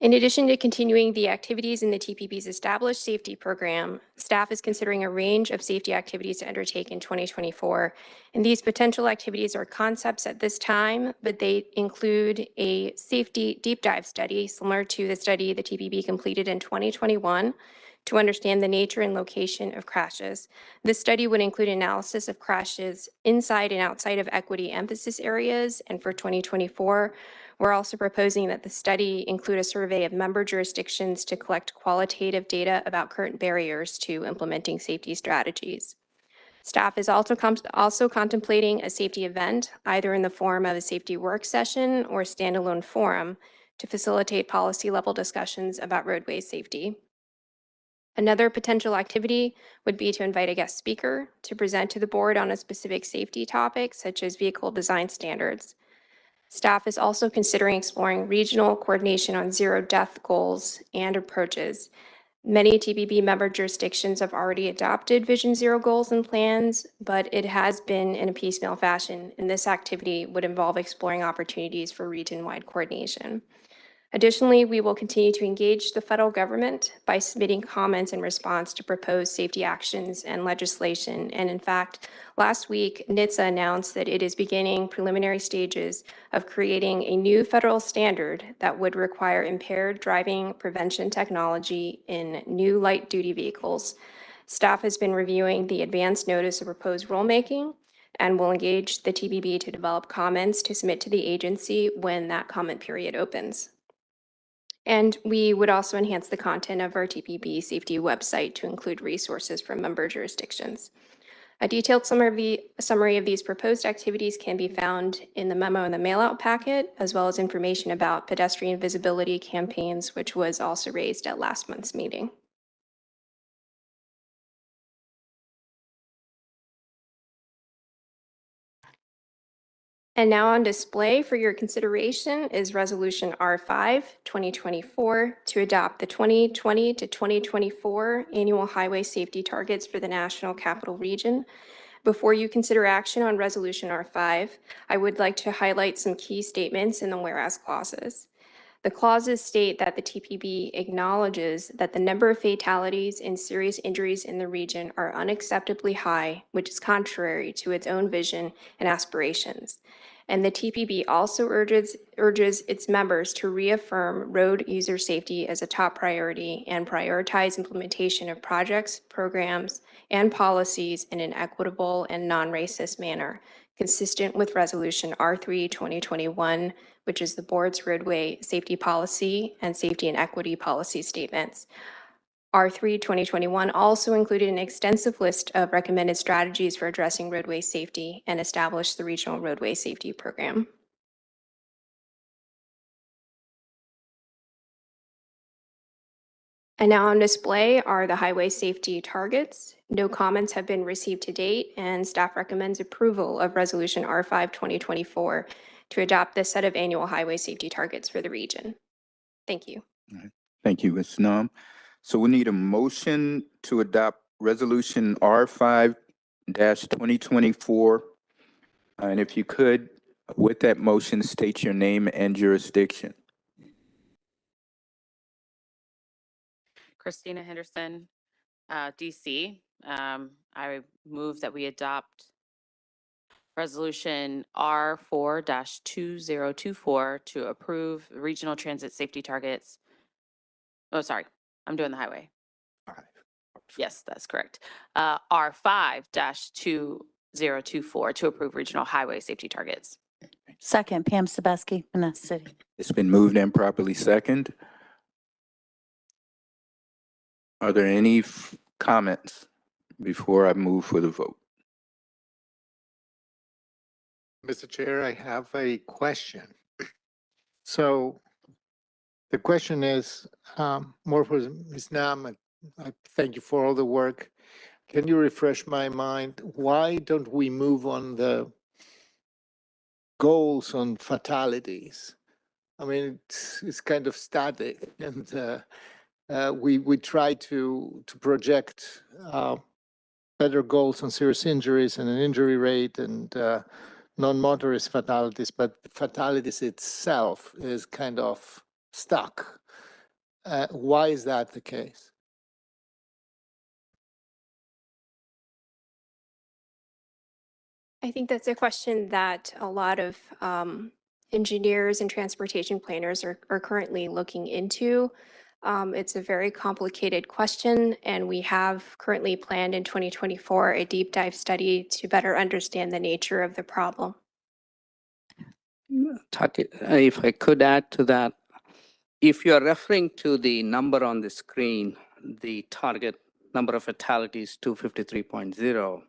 In addition to continuing the activities in the TPB's established safety program, staff is considering a range of safety activities to undertake in 2024. And these potential activities are concepts at this time, but they include a safety deep dive study similar to the study the TPB completed in 2021 to understand the nature and location of crashes. This study would include analysis of crashes inside and outside of equity emphasis areas. And for 2024, we're also proposing that the study include a survey of member jurisdictions to collect qualitative data about current barriers to implementing safety strategies. Staff is also contemplating a safety event, either in the form of a safety work session or standalone forum, to facilitate policy level discussions about roadway safety. Another potential activity would be to invite a guest speaker to present to the board on a specific safety topic, such as vehicle design standards. Staff is also considering exploring regional coordination on zero death goals and approaches. Many TPB member jurisdictions have already adopted Vision Zero goals and plans, but it has been in a piecemeal fashion, and this activity would involve exploring opportunities for region-wide coordination. Additionally, we will continue to engage the federal government by submitting comments in response to proposed safety actions and legislation. And in fact, last week, NHTSA announced that it is beginning preliminary stages of creating a new federal standard that would require impaired driving prevention technology in new light-duty vehicles. Staff has been reviewing the advance notice of proposed rulemaking and will engage the TPB to develop comments to submit to the agency when that comment period opens. And we would also enhance the content of our TPB safety website to include resources from member jurisdictions. A detailed summary of these proposed activities can be found in the memo in the mailout packet, as well as information about pedestrian visibility campaigns, which was also raised at last month's meeting. And now on display for your consideration is Resolution R5 2024 to adopt the 2020 to 2024 annual highway safety targets for the National Capital Region. Before you consider action on Resolution R5, I would like to highlight some key statements in the whereas clauses. The clauses state that the TPB acknowledges that the number of fatalities and serious injuries in the region are unacceptably high, which is contrary to its own vision and aspirations. And the TPB also urges its members to reaffirm road user safety as a top priority and prioritize implementation of projects, programs, and policies in an equitable and non-racist manner, consistent with Resolution R3 2021, which is the board's roadway safety policy and safety and equity policy statements. R3 2021 also included an extensive list of recommended strategies for addressing roadway safety and established the Regional Roadway Safety Program. And now on display are the highway safety targets. No comments have been received to date, and staff recommends approval of Resolution R5 2024 to adopt this set of annual highway safety targets for the region. Thank you.
Thank you, Ms. Nam. So we need a motion to adopt Resolution R5-2024 And if you could, with that motion, state your name and jurisdiction.
Christina Henderson, DC. I move that we adopt Resolution R4-2024 to approve regional transit safety targets. Oh, sorry, I'm doing the highway. Yes, that's correct. R5-2024 to approve regional highway safety targets.
Second, Pam Sabeski, Manistee City.
It's been moved and properly second. Are there any comments before I move for the vote?
Mr. Chair, I have a question. So the question is more for Ms. Nam. I thank you for all the work. Can you refresh my mind? Why don't we move on the goals on fatalities? I mean, it's kind of static, and we try to project better goals on serious injuries and an injury rate and non-motorist fatalities, but fatalities itself is kind of stuck. Why is that the case?
I think that's a question that a lot of engineers and transportation planners are currently looking into. It's a very complicated question, and we have currently planned in 2024 a deep dive study to better understand the nature of the problem.
Tati, if I could add to that, if you are referring to the number on the screen, the target number of fatalities 253.0,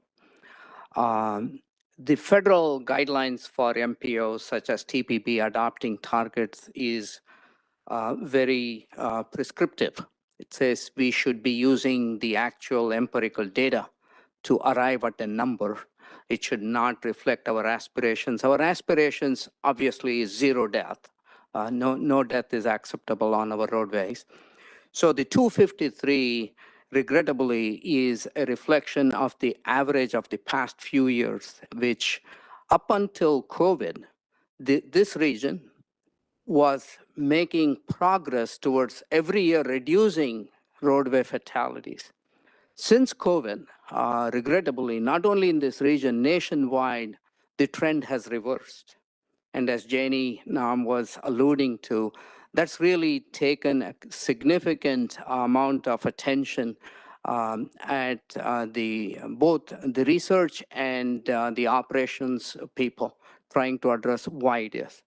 the federal guidelines for MPOs such as TPB adopting targets is very prescriptive. It says we should be using the actual empirical data to arrive at a number. It should not reflect our aspirations. Our aspirations obviously is zero death. No death is acceptable on our roadways. So the 253 regrettably is a reflection of the average of the past few years, which up until COVID, this region was making progress towards every year reducing roadway fatalities. Since COVID, regrettably, not only in this region, nationwide, the trend has reversed. And as Janie Nam was alluding to, that's really taken a significant amount of attention at both the research and the operations people trying to address why it is.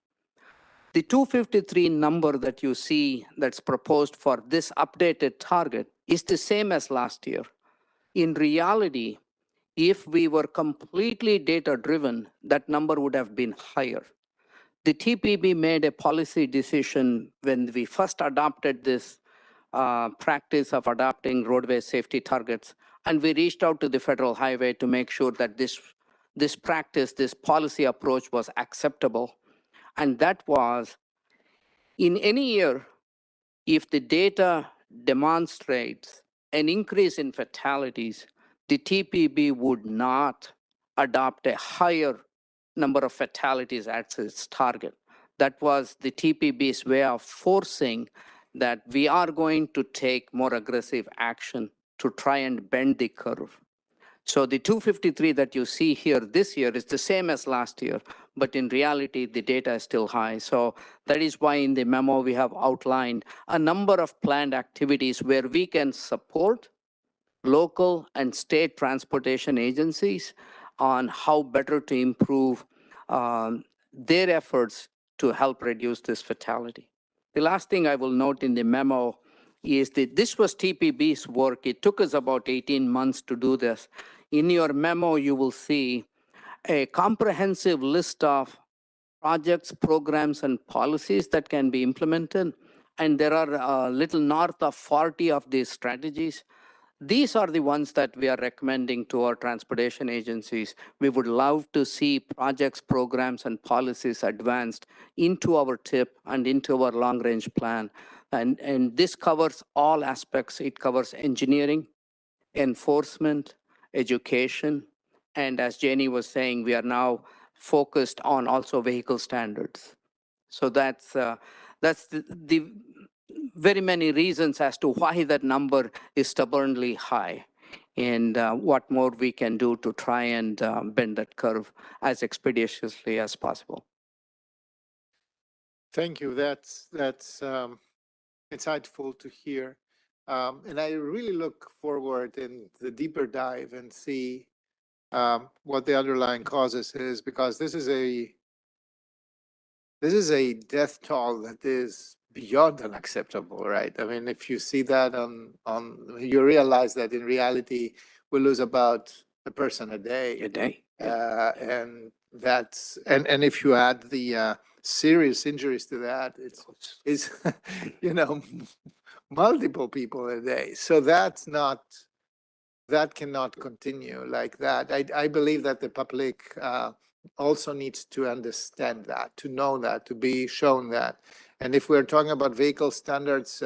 The 253 number that you see that's proposed for this updated target is the same as last year. In reality, if we were completely data-driven, that number would have been higher. The TPB made a policy decision when we first adopted this practice of adopting roadway safety targets, and we reached out to the Federal Highway to make sure that this practice, this policy approach was acceptable. And that was, in any year, if the data demonstrates an increase in fatalities, the TPB would not adopt a higher number of fatalities as its target. That was the TPB's way of forcing that we are going to take more aggressive action to try and bend the curve. So the 253 that you see here this year is the same as last year, but in reality, the data is still high. So that is why in the memo, we have outlined a number of planned activities where we can support local and state transportation agencies on how better to improve their efforts to help reduce this fatality. The last thing I will note in the memo is that this was TPB's work. It took us about 18 months to do this. In your memo, you will see a comprehensive list of projects, programs, and policies that can be implemented. And there are a little north of 40 of these strategies. These are the ones that we are recommending to our transportation agencies. We would love to see projects, programs, and policies advanced into our TIP and into our long-range plan. And this covers all aspects. It covers engineering, enforcement, education, and as Janie was saying, we are now focused on also vehicle standards. So that's the very many reasons as to why that number is stubbornly high, and what more we can do to try and bend that curve as expeditiously as possible.
Thank you. That's insightful to hear. And I really look forward in the deeper dive and see what the underlying causes is, because this is a death toll that is beyond unacceptable, right? I mean, if you see that you realize that in reality, we lose about a person a day.
A day.
And that's, and if you add the serious injuries to that, it's multiple people a day. So that cannot continue like that. I believe that the public also needs to understand that, to know that, to be shown that. And if we're talking about vehicle standards,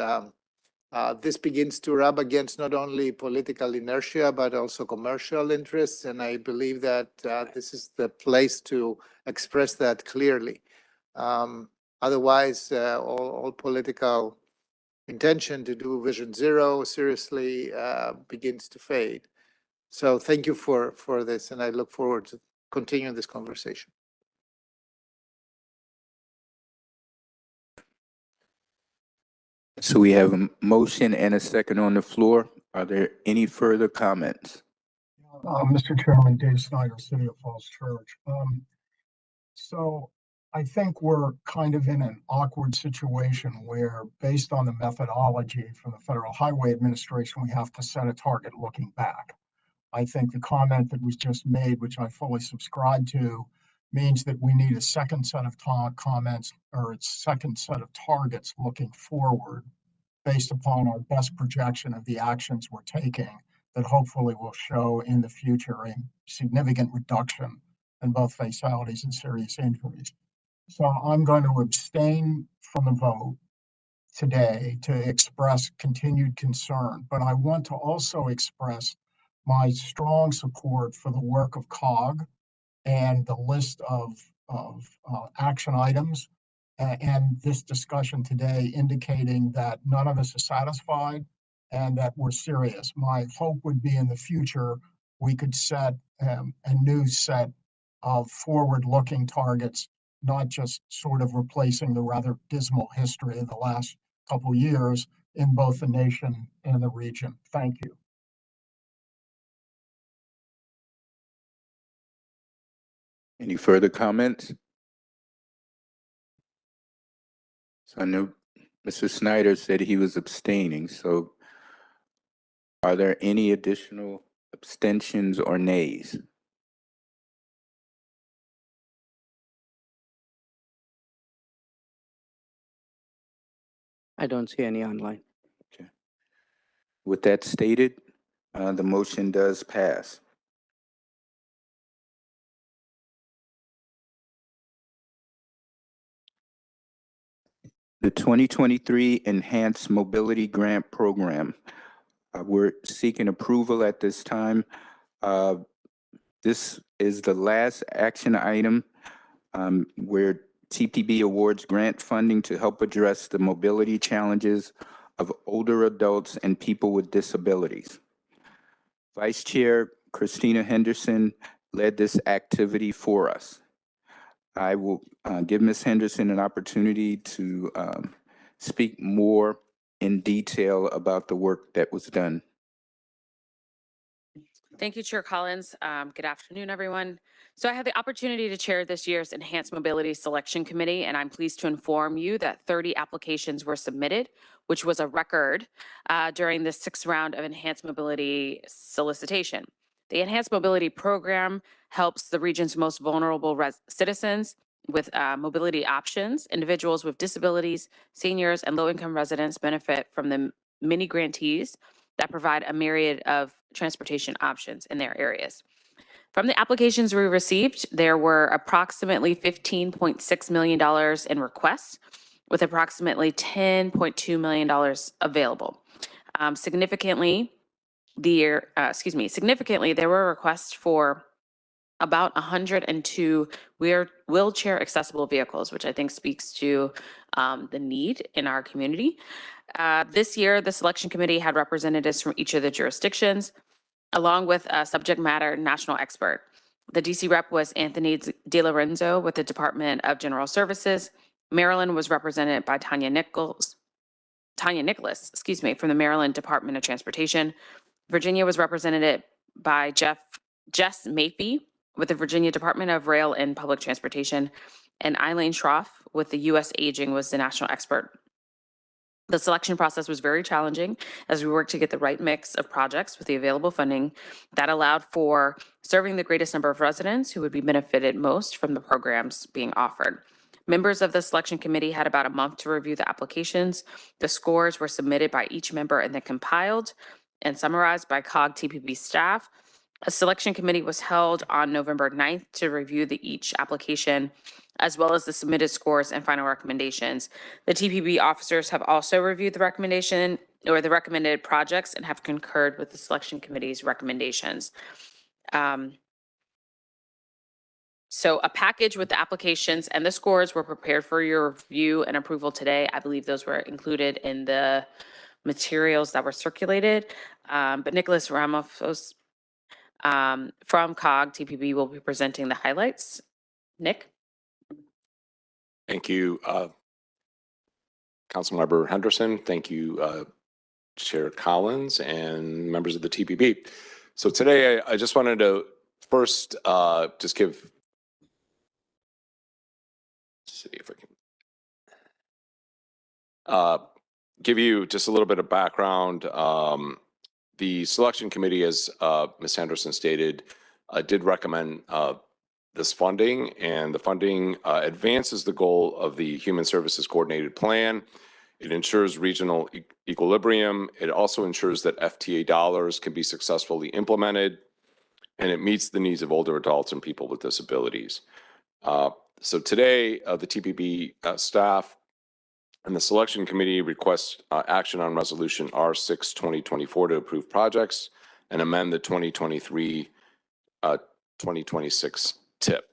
this begins to rub against not only political inertia, but also commercial interests. And I believe that this is the place to express that clearly. Otherwise, all political intention to do Vision Zero seriously begins to fade. So thank you for this, and I look forward to continuing this conversation.
So we have a motion and a second on the floor. Are there any further comments?
Mr. Chairman, Dave Snyder, City of Falls Church. So I think we're kind of in an awkward situation where, based on the methodology from the Federal Highway Administration, we have to set a target looking back. I think the comment that was just made, which I fully subscribe to, means that we need a second set of comments or a second set of targets looking forward based upon our best projection of the actions we're taking that hopefully will show in the future a significant reduction in both fatalities and serious injuries. So I'm going to abstain from the vote today to express continued concern, but I want to also express my strong support for the work of COG and the list of action items and this discussion today indicating that none of us is satisfied and that we're serious. My hope would be in the future we could set a new set of forward-looking targets, not just sort of replacing the rather dismal history of the last couple of years in both the nation and the region. Thank you.
Any further comments? So I know Mr. Snyder said he was abstaining, so are there any additional abstentions or nays?
I don't see any online.
Okay. With that stated, the motion does pass. The 2023 Enhanced Mobility Grant Program. We're seeking approval at this time. This is the last action item where TPB awards grant funding to help address the mobility challenges of older adults and people with disabilities. Vice Chair Christina Henderson led this activity for us. I will give Ms. Henderson an opportunity to speak more in detail about the work that was done.
Thank you, Chair Collins. Good afternoon, everyone. So I had the opportunity to chair this year's Enhanced Mobility Selection Committee, and I'm pleased to inform you that 30 applications were submitted, which was a record during the 6th round of Enhanced Mobility solicitation. The Enhanced Mobility Program helps the region's most vulnerable citizens with mobility options. Individuals with disabilities, seniors, and low-income residents benefit from the many grantees that provide a myriad of transportation options in their areas. From the applications we received, there were approximately $15.6 million in requests, with approximately $10.2 million available. Significantly, there were requests for about 102 wheelchair accessible vehicles, which I think speaks to the need in our community. This year, the selection committee had representatives from each of the jurisdictions, along with a subject matter national expert. The DC rep was Anthony De Lorenzo with the Department of General Services. Maryland was represented by Tanya Nicholas, from the Maryland Department of Transportation. Virginia was represented by Jess Mapey with the Virginia Department of Rail and Public Transportation, and Eileen Schroff with the U.S. Aging was the national expert. The selection process was very challenging as we worked to get the right mix of projects with the available funding that allowed for serving the greatest number of residents who would be benefited most from the programs being offered. Members of the selection committee had about a month to review the applications. The scores were submitted by each member and then compiled and summarized by COG TPB staff. A selection committee was held on November 9th to review each application, as well as the submitted scores and final recommendations. The TPB officers have also reviewed the recommendation or the recommended projects and have concurred with the selection committee's recommendations. So a package with the applications and the scores were prepared for your review and approval today. I believe those were included in the materials that were circulated. But Nicholas Ramos from COG TPB will be presenting the highlights. Nick?
Thank you, Councilmember Henderson. Thank you, Chair Collins and members of the TPB. So today I just wanted to first just give, see if I can give you just a little bit of background. The selection committee, as Ms. Henderson stated, did recommend this funding, and the funding advances the goal of the Human Services Coordinated Plan. It ensures regional equilibrium. It also ensures that FTA dollars can be successfully implemented, and it meets the needs of older adults and people with disabilities. So today, the TPB staff and the selection committee requests action on resolution R6-2024 to approve projects and amend the 2023-2026 TIP.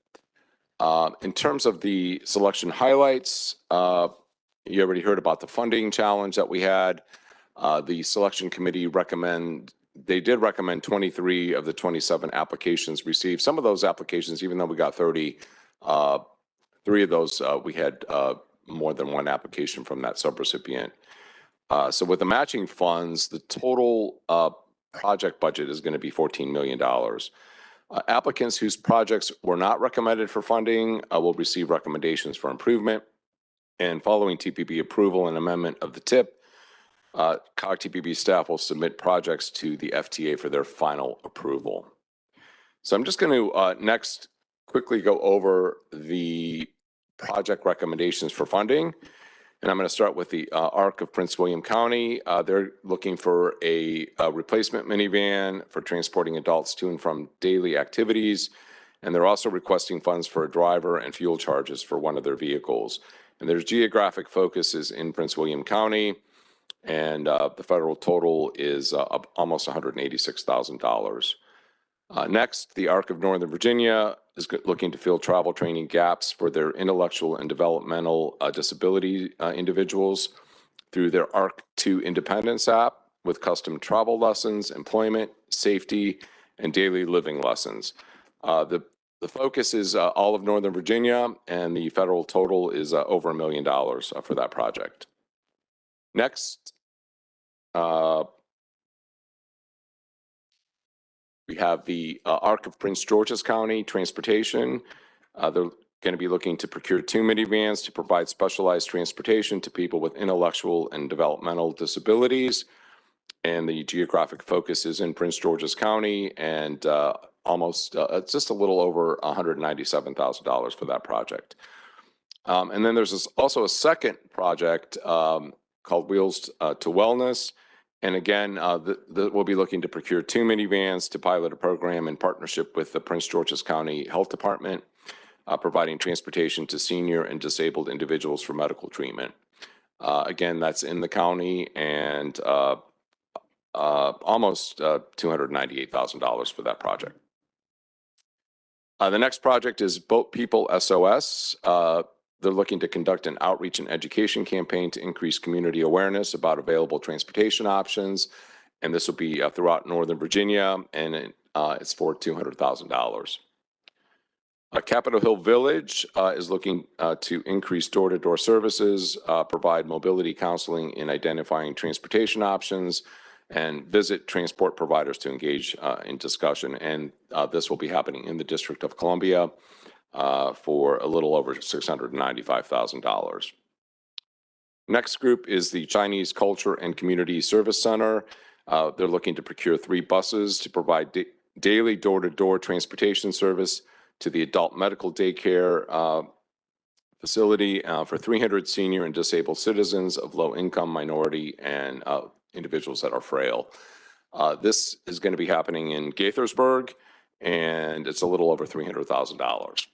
In terms of the selection highlights, you already heard about the funding challenge that we had. The selection committee did recommend 23 of the 27 applications received. Some of those applications, even though we got 30, 3 of those we had more than one application from that subrecipient. So with the matching funds, the total project budget is going to be $14 million. Applicants whose projects were not recommended for funding will receive recommendations for improvement. And following TPB approval and amendment of the TIP, COG TPB staff will submit projects to the FTA for their final approval. So I'm just going to next quickly go over the project recommendations for funding. And I'm going to start with the ARC of Prince William County. They're looking for a replacement minivan for transporting adults to and from daily activities. And they're also requesting funds for a driver and fuel charges for one of their vehicles. And their geographic focus is in Prince William County. And the federal total is almost $186,000. Next, the ARC of Northern Virginia is looking to fill travel training gaps for their intellectual and developmental disability individuals through their ARC 2 Independence app with custom travel lessons, employment, safety, and daily living lessons. The focus is all of Northern Virginia, and the federal total is over $1 million for that project. Next, we have the ARC of Prince George's County Transportation. They're going to be looking to procure 2 minivans to provide specialized transportation to people with intellectual and developmental disabilities. And the geographic focus is in Prince George's County, and it's just a little over $197,000 for that project. And then there's also a second project called Wheels to Wellness. And again, we'll be looking to procure 2 minivans to pilot a program in partnership with the Prince George's County Health Department, providing transportation to senior and disabled individuals for medical treatment. Again, that's in the county, and almost $298,000 for that project. The next project is Boat People SOS. They're looking to conduct an outreach and education campaign to increase community awareness about available transportation options. And this will be throughout Northern Virginia, and it's for $200,000. Capitol Hill Village is looking to increase door-to-door services, provide mobility counseling in identifying transportation options, and visit transport providers to engage in discussion. And this will be happening in the District of Columbia for a little over $695,000. Next group is the Chinese Culture and Community Service Center. They're looking to procure 3 buses to provide daily door-to-door transportation service to the adult medical daycare facility for 300 senior and disabled citizens of low income, minority, and individuals that are frail. This is going to be happening in Gaithersburg, and it's a little over $300,000.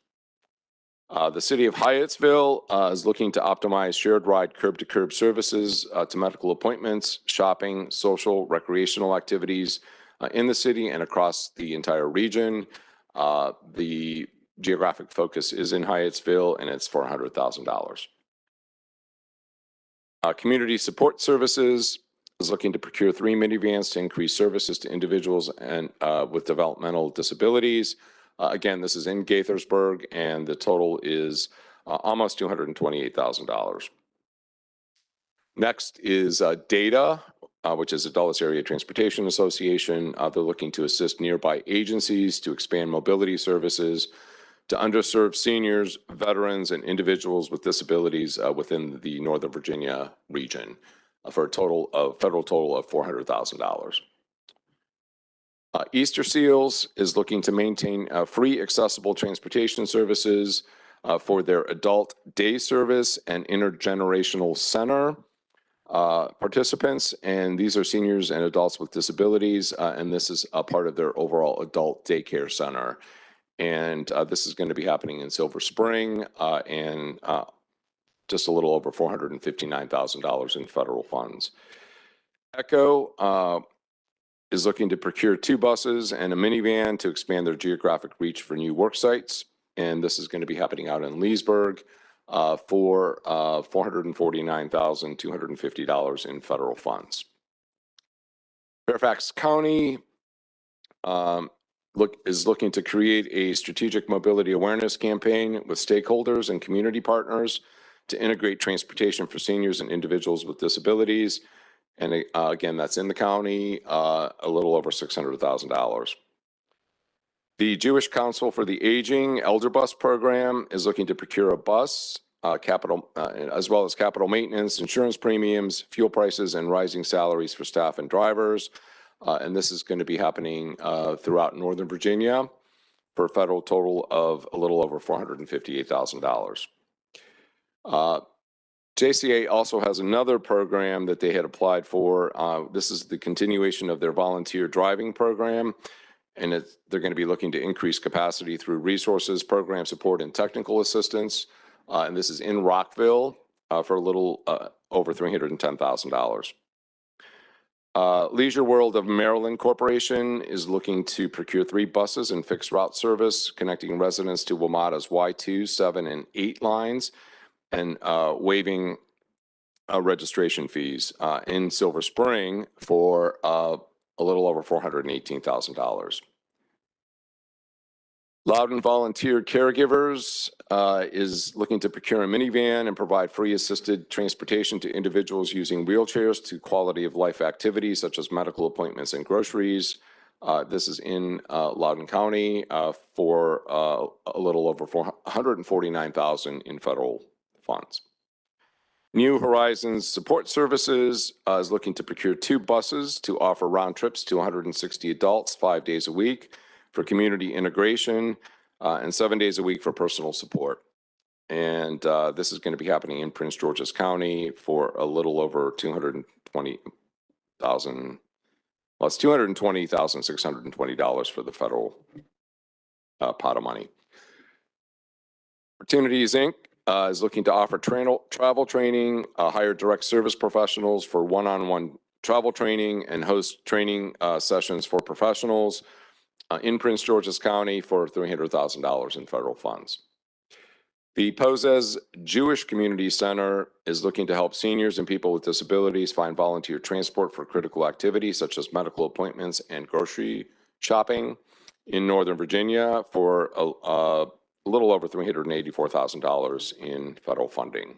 The city of Hyattsville is looking to optimize shared ride curb-to-curb services to medical appointments, shopping, social, recreational activities in the city and across the entire region. The geographic focus is in Hyattsville, and it's $400,000. Community Support Services is looking to procure 3 minivans to increase services to individuals and with developmental disabilities. Again, this is in Gaithersburg, and the total is almost $228,000. Next is DATA, which is the Dulles Area Transportation Association. They're looking to assist nearby agencies to expand mobility services to underserved seniors, veterans, and individuals with disabilities within the Northern Virginia region for a federal total of $400,000. Easter Seals is looking to maintain free accessible transportation services for their adult day service and intergenerational center participants, and these are seniors and adults with disabilities, and this is a part of their overall adult daycare center. And this is going to be happening in Silver Spring, and just a little over $459,000 in federal funds. ECHO is looking to procure 2 buses and a minivan to expand their geographic reach for new work sites, and this is going to be happening out in Leesburg for $449,250 in federal funds. Fairfax County is looking to create a strategic mobility awareness campaign with stakeholders and community partners to integrate transportation for seniors and individuals with disabilities. And again, that's in the county, a little over $600,000. The Jewish Council for the Aging Elder Bus Program is looking to procure a bus, as well as capital maintenance, insurance premiums, fuel prices, and rising salaries for staff and drivers. And this is going to be happening throughout Northern Virginia for a federal total of a little over $458,000. JCA also has another program that they had applied for. This is the continuation of their volunteer driving program, and they're going to be looking to increase capacity through resources, program support, and technical assistance. And this is in Rockville for a little over $310,000. Leisure World of Maryland Corporation is looking to procure 3 buses and fixed route service connecting residents to WMATA's Y2, 7, and 8 lines, and waiving registration fees in Silver Spring for a little over $418,000. Loudon Volunteer Caregivers is looking to procure a minivan and provide free assisted transportation to individuals using wheelchairs to quality of life activities such as medical appointments and groceries. This is in Loudoun County for a little over $149,000 in federal funds. New Horizons Support Services is looking to procure 2 buses to offer round trips to 160 adults 5 days a week for community integration and 7 days a week for personal support. And this is going to be happening in Prince George's County for a little over $220,000. Well, it's $220,620 for the federal pot of money. Opportunities Inc. Is looking to offer travel training, hire direct service professionals for one-on-one travel training, and host training sessions for professionals. in Prince George's County for $300,000 in federal funds. The Poses Jewish Community Center is looking to help seniors and people with disabilities find volunteer transport for critical activities such as medical appointments and grocery shopping in Northern Virginia for a little over $384,000 in federal funding.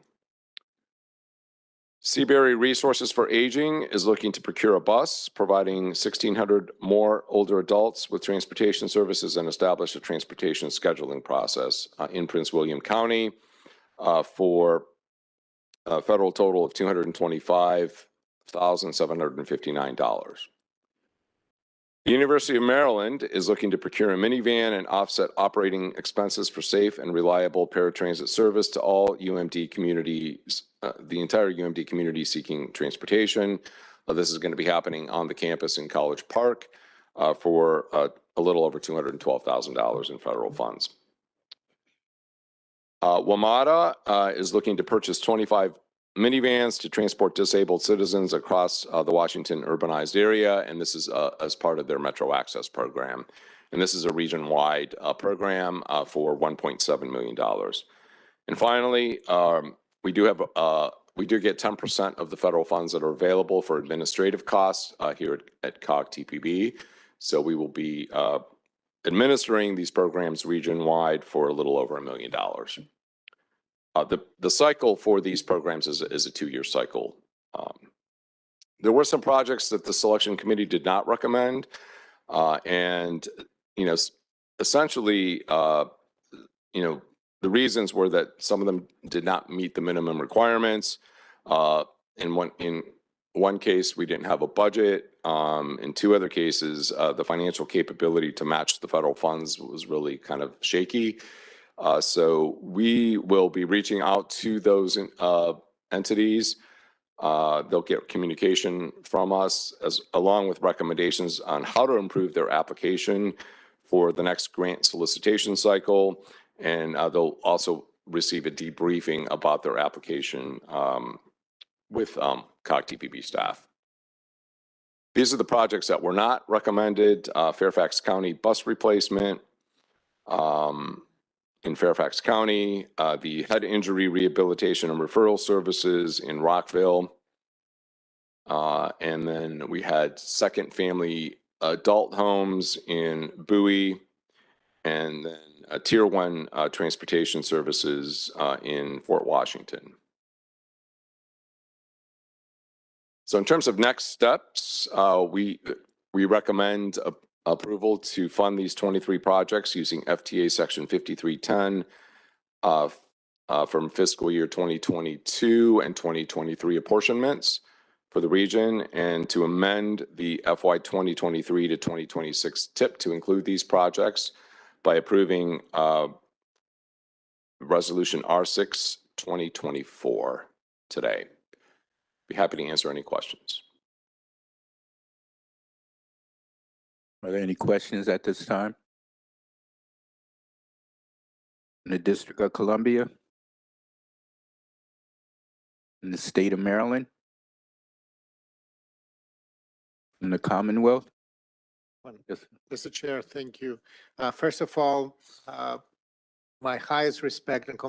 Seabury Resources for Aging is looking to procure a bus, providing 1,600 more older adults with transportation services and establish a transportation scheduling process in Prince William County for a federal total of $225,759. The University of Maryland is looking to procure a minivan and offset operating expenses for safe and reliable paratransit service to all UMD communities, the entire UMD community seeking transportation. This is going to be happening on the campus in College Park for a little over $212,000 in federal funds. WMATA is looking to purchase 25 minivans to transport disabled citizens across the Washington urbanized area, and this is as part of their Metro Access program. And this is a region-wide program for $1.7 million. And finally, we do get 10% of the federal funds that are available for administrative costs here at COG TPB. So we will be administering these programs region-wide for a little over $1 million. The cycle for these programs is a 2-year cycle. There were some projects that the selection committee did not recommend, and essentially, the reasons were that some of them did not meet the minimum requirements. In one case, we didn't have a budget. In 2 other cases, the financial capability to match the federal funds was really kind of shaky. So we will be reaching out to those entities. They'll get communication from us along with recommendations on how to improve their application for the next grant solicitation cycle. And they'll also receive a debriefing about their application with COG TPB staff. These are the projects that were not recommended. Fairfax County bus replacement. In Fairfax County, the head injury rehabilitation and referral services in Rockville. And then we had second family adult homes in Bowie, and then Tier 1 transportation services in Fort Washington. So in terms of next steps, we recommend approval to fund these 23 projects using FTA Section 5310 from fiscal year 2022 and 2023 apportionments for the region, and to amend the FY 2023 to 2026 TIP to include these projects by approving Resolution R6 2024 today. Be happy to answer any questions.
Are there any questions at this time? In the District of Columbia? In the state of Maryland? In the Commonwealth? Yes.
Mr. Chair, thank you. First of all, my highest respect and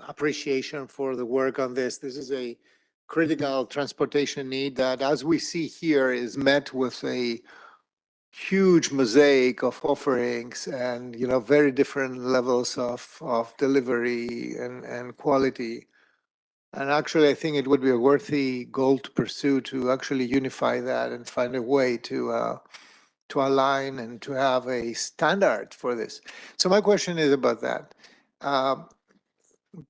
appreciation for the work on this. This is a critical transportation need that, as we see here, is met with a huge mosaic of offerings and very different levels of delivery and quality. And actually, I think it would be a worthy goal to pursue, to actually unify that and find a way to align and to have a standard for this. So my question is about that.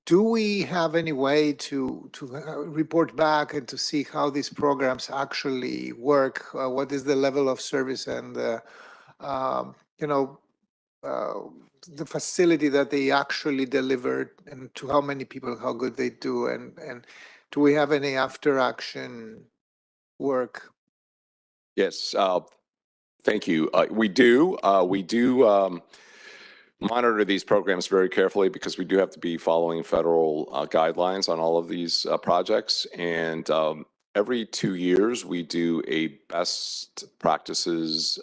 Do we have any way to report back and to see how these programs actually work? What is the level of service and the facility that they actually delivered, and to how many people, how good they do, and do we have any after action work?
Yes, thank you. We do. Monitor these programs very carefully because we do have to be following federal guidelines on all of these projects. And every 2 years, we do a best practices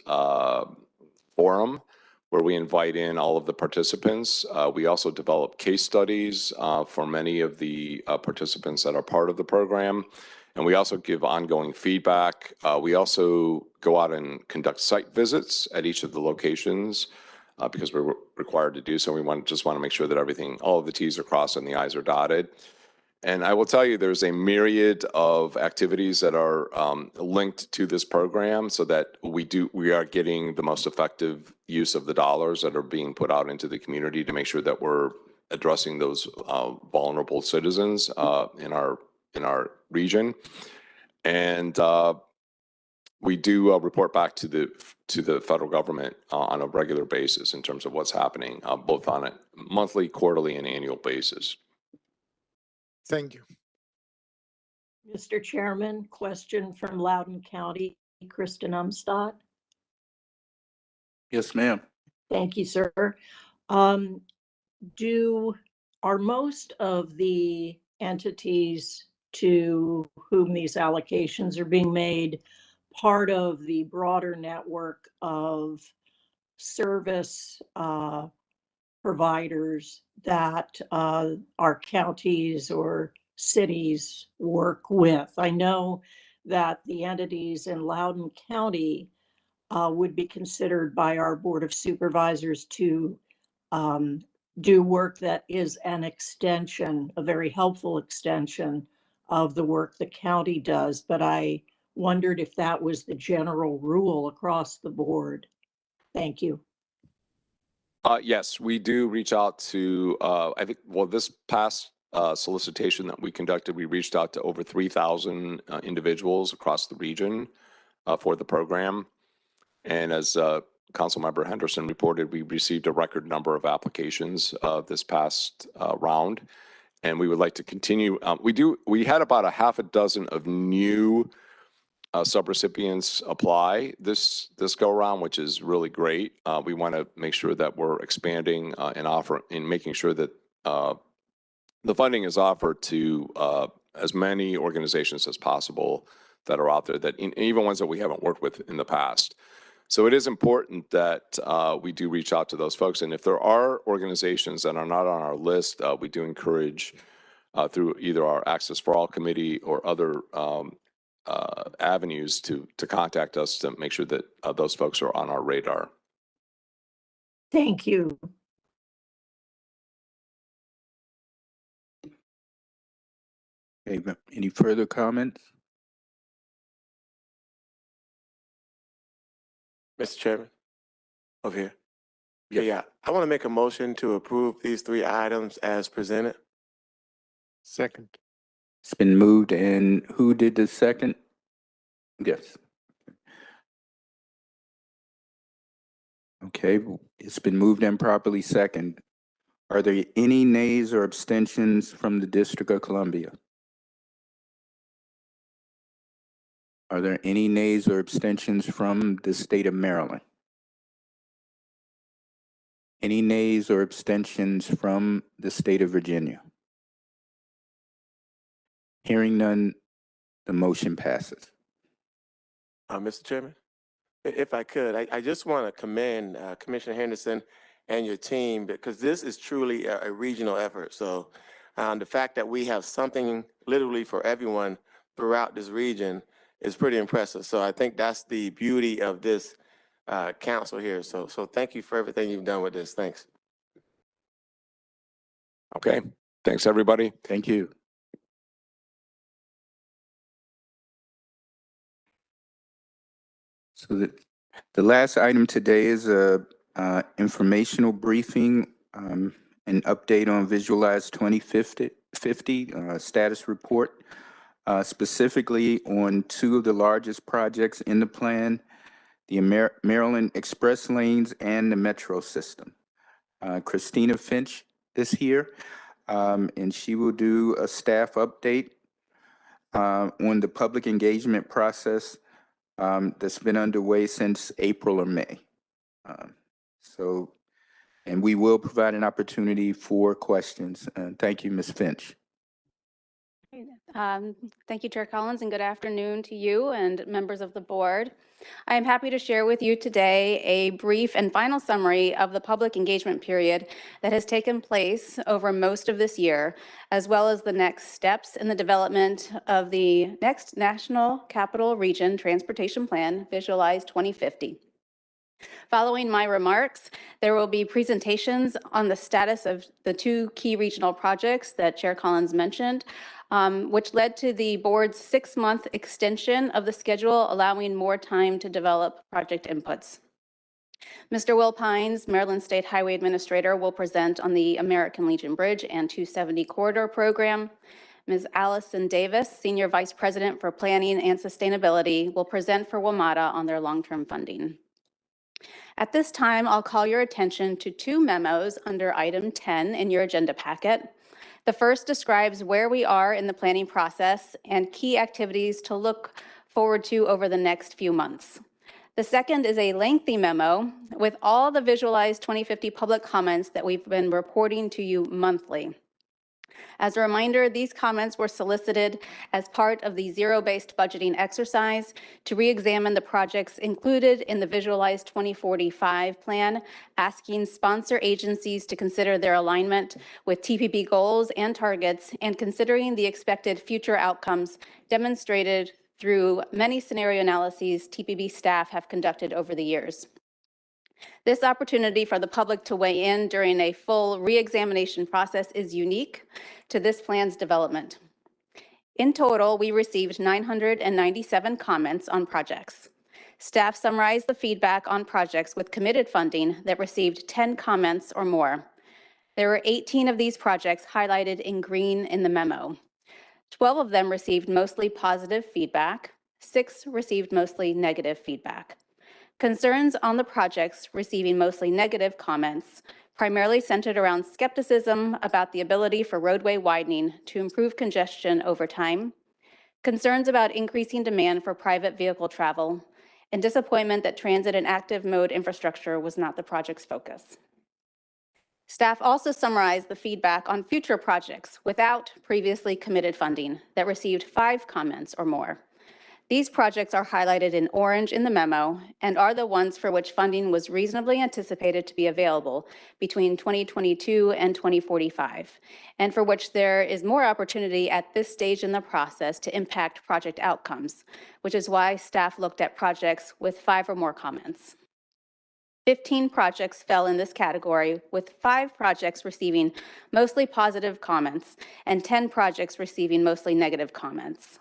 forum where we invite in all of the participants. We also develop case studies for many of the participants that are part of the program. And we also give ongoing feedback. We also go out and conduct site visits at each of the locations because we're required to do so. We just want to make sure that everything, all of the T's are crossed and the I's are dotted. And I will tell you, there's a myriad of activities that are linked to this program so that we are getting the most effective use of the dollars that are being put out into the community to make sure that we're addressing those vulnerable citizens in our region. And we do report back to the federal government on a regular basis in terms of what's happening, both on a monthly, quarterly, and annual basis.
Thank you.
Mr. Chairman, question from Loudoun County, Kristen Umstadt.
Yes, ma'am.
Thank you, sir. Are most of the entities to whom these allocations are being made part of the broader network of service providers that our counties or cities work with? I know that the entities in Loudoun County would be considered by our Board of Supervisors to do work that is an extension, a very helpful extension of the work the county does. But I wondered if that was the general rule across the board. Thank you.
Yes, we do reach out to, I think, well, this past solicitation that we conducted, we reached out to over 3,000 individuals across the region for the program. And as Councilmember Henderson reported, we received a record number of applications this past round. And we would like to continue. We had about a half a dozen of new subrecipients apply this go around, which is really great. We want to make sure that we're expanding and making sure that the funding is offered to as many organizations as possible that are out there, that even ones that we haven't worked with in the past. So it is important that we do reach out to those folks. And if there are organizations that are not on our list, we do encourage through either our Access for All committee or other avenues to contact us to make sure that those folks are on our radar.
Thank you.
Okay, any further comments?
Mr. Chairman, over here. Yeah, I want to make a motion to approve these 3 items as presented.
Second.
It's been moved, and who did the second? Yes. Okay, it's been moved and properly second. Are there any nays or abstentions from the District of Columbia? Are there any nays or abstentions from the state of Maryland? Any nays or abstentions from the state of Virginia? Hearing none, the motion passes.
Mr. Chairman, if I could, I just want to commend Commissioner Henderson and your team, because this is truly a regional effort. So the fact that we have something literally for everyone throughout this region is pretty impressive. So I think that's the beauty of this council here. So thank you for everything you've done with this. Thanks.
Okay, thanks everybody.
Thank you. So the last item today is a informational briefing, an update on Visualize 2050 status report, specifically on 2 of the largest projects in the plan, the Maryland Express Lanes and the Metro System. Christina Finch is here, and she will do a staff update on the public engagement process that's been underway since April or May. And we will provide an opportunity for questions. Thank you, Ms. Finch.
right. Thank you, Chair Collins, and good afternoon to you and members of the board. I am happy to share with you today a brief and final summary of the public engagement period that has taken place over most of this year, as well as the next steps in the development of the next National Capital Region Transportation Plan, Visualize 2050. Following my remarks, there will be presentations on the status of the two key regional projects that Chair Collins mentioned, which led to the board's 6-month extension of the schedule, allowing more time to develop project inputs. Mr. Will Pines, Maryland State Highway Administrator, will present on the American Legion Bridge and 270 Corridor Program. Ms. Allison Davis, Senior Vice President for Planning and Sustainability, will present for WMATA on their long-term funding. At this time, I'll call your attention to 2 memos under item 10 in your agenda packet. The first describes where we are in the planning process and key activities to look forward to over the next few months. The second is a lengthy memo with all the Visualize 2050 public comments that we've been reporting to you monthly. As a reminder, these comments were solicited as part of the zero-based budgeting exercise to re-examine the projects included in the Visualize 2045 plan, asking sponsor agencies to consider their alignment with TPB goals and targets, and considering the expected future outcomes demonstrated through many scenario analyses TPB staff have conducted over the years. This opportunity for the public to weigh in during a full re-examination process is unique to this plan's development. In total, we received 997 comments on projects. Staff summarized the feedback on projects with committed funding that received 10 comments or more. There were 18 of these projects highlighted in green in the memo. 12 of them received mostly positive feedback. 6 received mostly negative feedback. Concerns on the projects receiving mostly negative comments primarily centered around skepticism about the ability for roadway widening to improve congestion over time, concerns about increasing demand for private vehicle travel, and disappointment that transit and active mode infrastructure was not the project's focus. Staff also summarized the feedback on future projects without previously committed funding that received 5 comments or more. These projects are highlighted in orange in the memo and are the ones for which funding was reasonably anticipated to be available between 2022 and 2045, and for which there is more opportunity at this stage in the process to impact project outcomes, which is why staff looked at projects with 5 or more comments. 15 projects fell in this category, with 5 projects receiving mostly positive comments and 10 projects receiving mostly negative comments.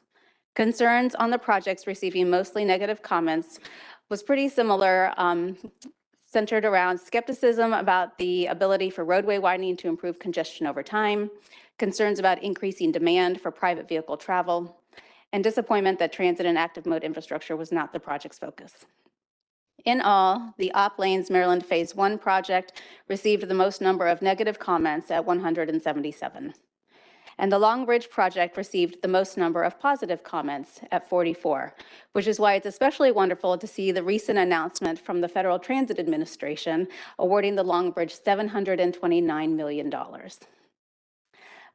Concerns on the projects receiving mostly negative comments was pretty similar, centered around skepticism about the ability for roadway widening to improve congestion over time, concerns about increasing demand for private vehicle travel, and disappointment that transit and active mode infrastructure was not the project's focus. In all, the Op Lanes Maryland Phase 1 project received the most number of negative comments at 177. And the Long Bridge project received the most number of positive comments at 44, which is why it's especially wonderful to see the recent announcement from the Federal Transit Administration awarding the Long Bridge $729 million.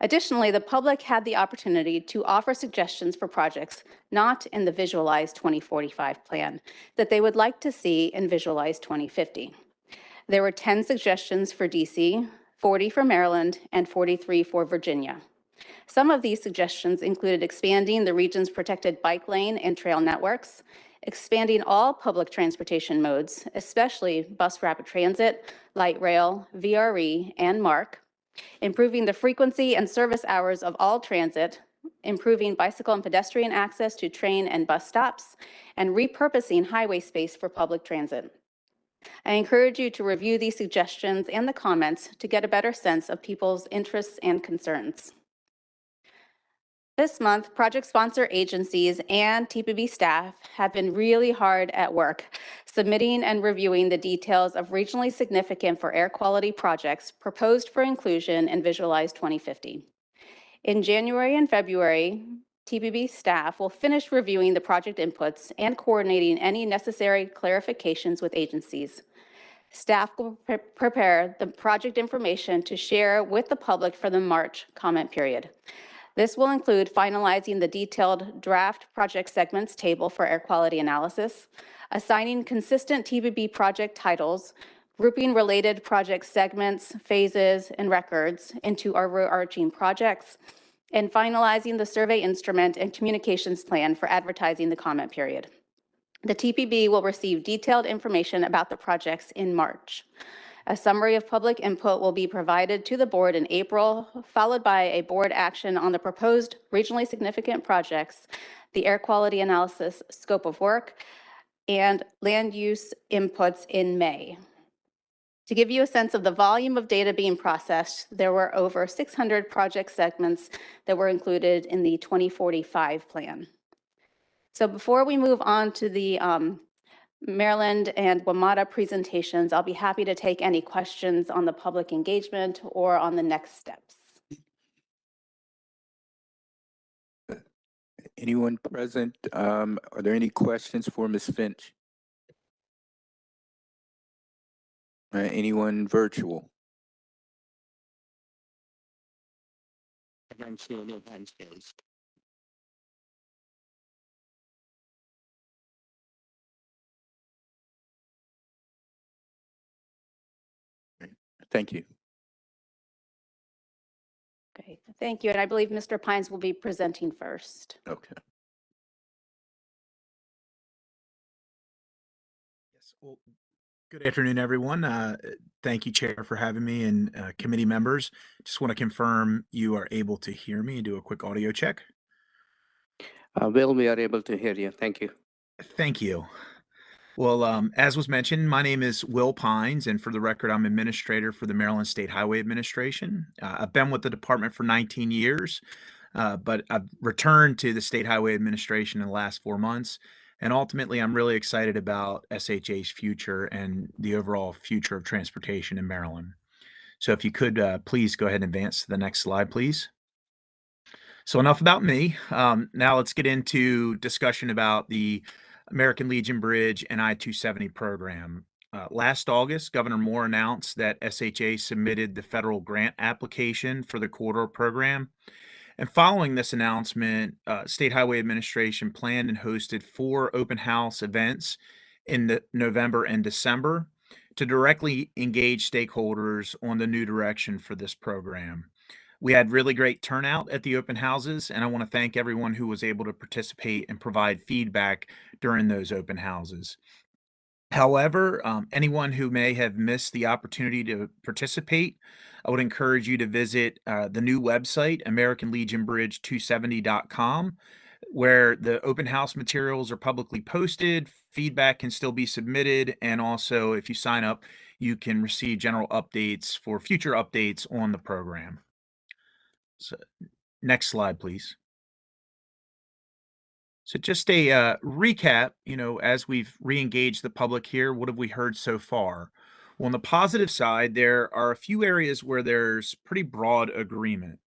Additionally, the public had the opportunity to offer suggestions for projects not in the Visualize 2045 plan that they would like to see in Visualize 2050. There were 10 suggestions for DC, 40 for Maryland, and 43 for Virginia. Some of these suggestions included expanding the region's protected bike lane and trail networks, expanding all public transportation modes, especially bus rapid transit, light rail, VRE, and MARC, improving the frequency and service hours of all transit, improving bicycle and pedestrian access to train and bus stops, and repurposing highway space for public transit. I encourage you to review these suggestions and the comments to get a better sense of people's interests and concerns. This month, project sponsor agencies and TPB staff have been really hard at work, submitting and reviewing the details of regionally significant for air quality projects proposed for inclusion in Visualize 2050. In January and February, TPB staff will finish reviewing the project inputs and coordinating any necessary clarifications with agencies. Staff will prepare the project information to share with the public for the March comment period. This will include finalizing the detailed draft project segments table for air quality analysis, assigning consistent TPB project titles, grouping related project segments, phases, and records into overarching projects, and finalizing the survey instrument and communications plan for advertising the comment period. The TPB will receive detailed information about the projects in March. A summary of public input will be provided to the board in April, followed by a board action on the proposed regionally significant projects, the air quality analysis scope of work, and land use inputs in May. To give you a sense of the volume of data being processed, there were over 600 project segments that were included in the 2045 plan. So before we move on to the Maryland and WMATA presentations, I'll be happy to take any questions on the public engagement or on the next steps.
Anyone present? Are there any questions for Ms. Finch? Anyone virtual? Thank you.
Okay, thank you. And I believe Mr. Pines will be presenting first.
Okay.
Yes. Well, good afternoon, everyone. Thank you, Chair, for having me, and committee members. Just want to confirm you are able to hear me and do a quick audio check.
Will, we are able to hear you. Thank you.
Thank you. Well, as was mentioned, my name is Will Pines, and for the record, I'm administrator for the Maryland State Highway Administration. I've been with the department for 19 years, but I've returned to the State Highway Administration in the last 4 months. And ultimately, I'm really excited about SHA's future and the overall future of transportation in Maryland. So if you could please go ahead and advance to the next slide, please. So enough about me. Now let's get into discussion about the American Legion Bridge and I-270 program. Last August, Governor Moore announced that SHA submitted the federal grant application for the corridor program. And following this announcement, State Highway Administration planned and hosted 4 open house events in November and December to directly engage stakeholders on the new direction for this program. We had really great turnout at the open houses, and I want to thank everyone who was able to participate and provide feedback during those open houses. However, anyone who may have missed the opportunity to participate, I would encourage you to visit the new website, AmericanLegionBridge270.com, where the open house materials are publicly posted, feedback can still be submitted, and also if you sign up, you can receive general updates for future updates on the program. So, next slide, please. So just a recap, as we've re-engaged the public here, what have we heard so far? Well, on the positive side, there are a few areas where there's pretty broad agreement.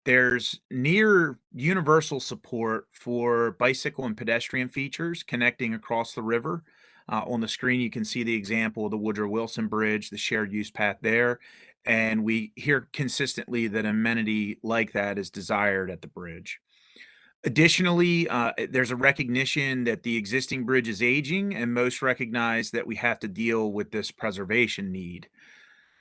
There's near universal support for bicycle and pedestrian features connecting across the river. On the screen, you can see the example of the Woodrow Wilson Bridge, the shared use path there. And we hear consistently that amenity like that is desired at the bridge. Additionally, there's a recognition that the existing bridge is aging, and most recognize that we have to deal with this preservation need.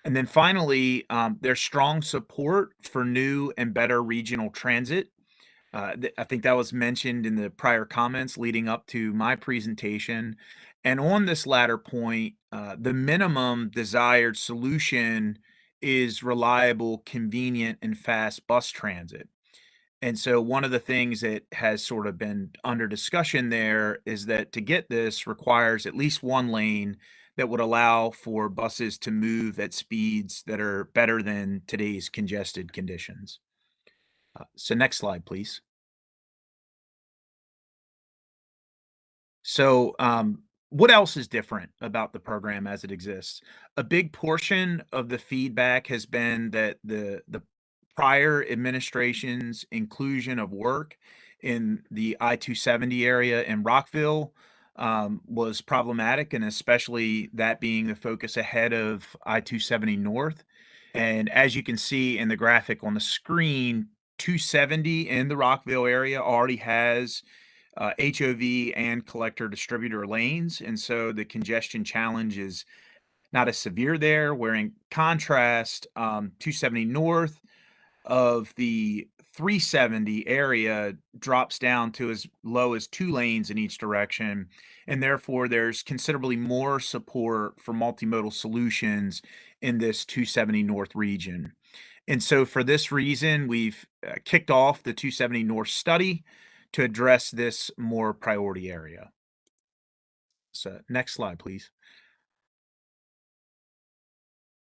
And then finally, there's strong support for new and better regional transit. I think that was mentioned in the prior comments leading up to my presentation. And on this latter point, the minimum desired solution is reliable, convenient, and fast bus transit. And so one of the things that has sort of been under discussion there is that to get this requires at least one lane that would allow for buses to move at speeds that are better than today's congested conditions. So next slide, please. So what else is different about the program as it exists? A big portion of the feedback has been that the prior administration's inclusion of work in the I-270 area in Rockville was problematic, and especially that being the focus ahead of I-270 North. And as you can see in the graphic on the screen, 270 in the Rockville area already has HOV and collector distributor lanes, and so the congestion challenge is not as severe there. Where in contrast, 270 north of the 370 area drops down to as low as 2 lanes in each direction, and therefore there's considerably more support for multimodal solutions in this 270 north region. And so for this reason, we've kicked off the 270 north study to address this more priority area. So next slide, please.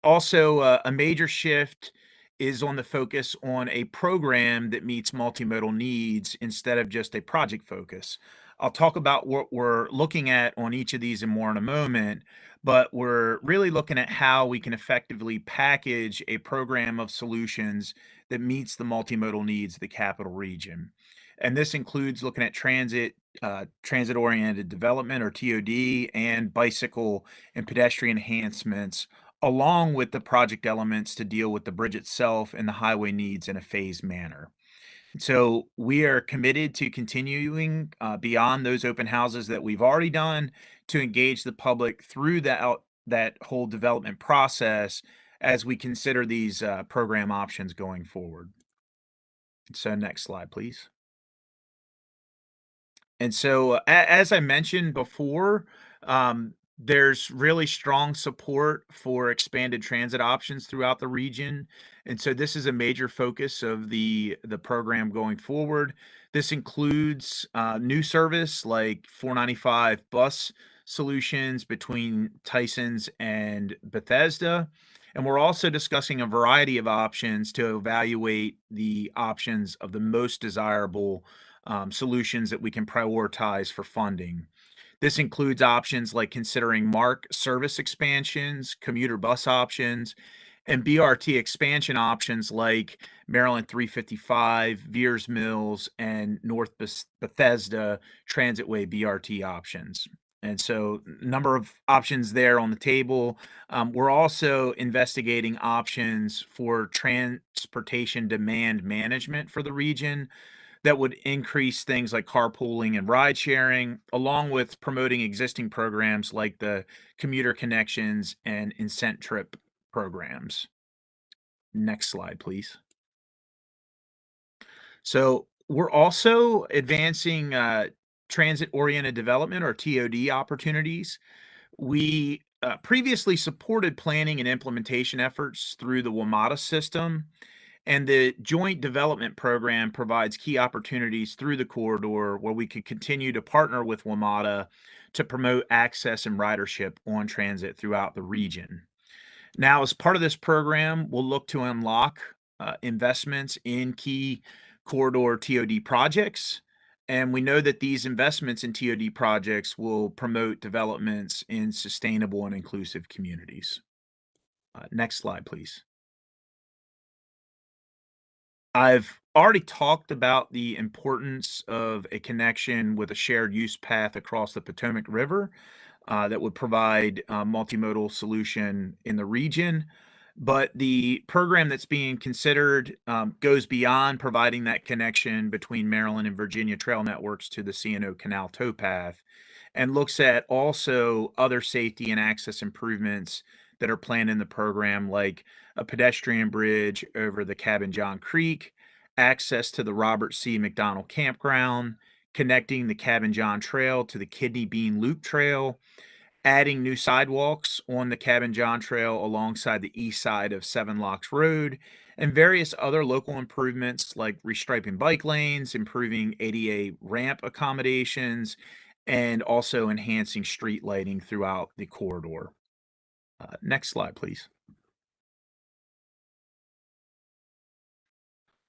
Also, a major shift is on the focus on a program that meets multimodal needs instead of just a project focus. I'll talk about what we're looking at on each of these and more in a moment, but we're really looking at how we can effectively package a program of solutions that meets the multimodal needs of the capital region. And this includes looking at transit-oriented development, or TOD, and bicycle and pedestrian enhancements, along with the project elements to deal with the bridge itself and the highway needs in a phased manner. So we are committed to continuing beyond those open houses that we've already done to engage the public through that whole development process as we consider these program options going forward. So next slide, please. And so, as I mentioned before, there's really strong support for expanded transit options throughout the region. And so this is a major focus of the program going forward. This includes new service like 495 bus solutions between Tysons and Bethesda. And we're also discussing a variety of options to evaluate the options of the most desirable solutions that we can prioritize for funding. This includes options like considering MARC service expansions, commuter bus options, and BRT expansion options like Maryland 355, Veers Mills, and North Bethesda Transitway BRT options. And so, number of options there on the table. We're also investigating options for transportation demand management for the region that would increase things like carpooling and ride sharing, along with promoting existing programs like the commuter connections and incent trip programs. Next slide, please. So we're also advancing transit-oriented development, or TOD, opportunities. We previously supported planning and implementation efforts through the WMATA system, and the Joint Development Program provides key opportunities through the corridor where we can continue to partner with WMATA to promote access and ridership on transit throughout the region. Now, as part of this program, we'll look to unlock investments in key corridor TOD projects. And we know that these investments in TOD projects will promote developments in sustainable and inclusive communities. Next slide, please. I've already talked about the importance of a connection with a shared use path across the Potomac River that would provide a multimodal solution in the region. But the program that's being considered goes beyond providing that connection between Maryland and Virginia trail networks to the C&O Canal towpath, and looks at also other safety and access improvements that are planned in the program, like a pedestrian bridge over the Cabin John Creek, access to the Robert C. McDonald Campground, connecting the Cabin John Trail to the Kidney Bean Loop Trail, adding new sidewalks on the Cabin John Trail alongside the east side of Seven Locks Road, and various other local improvements like restriping bike lanes, improving ADA ramp accommodations, and also enhancing street lighting throughout the corridor. Next slide, please.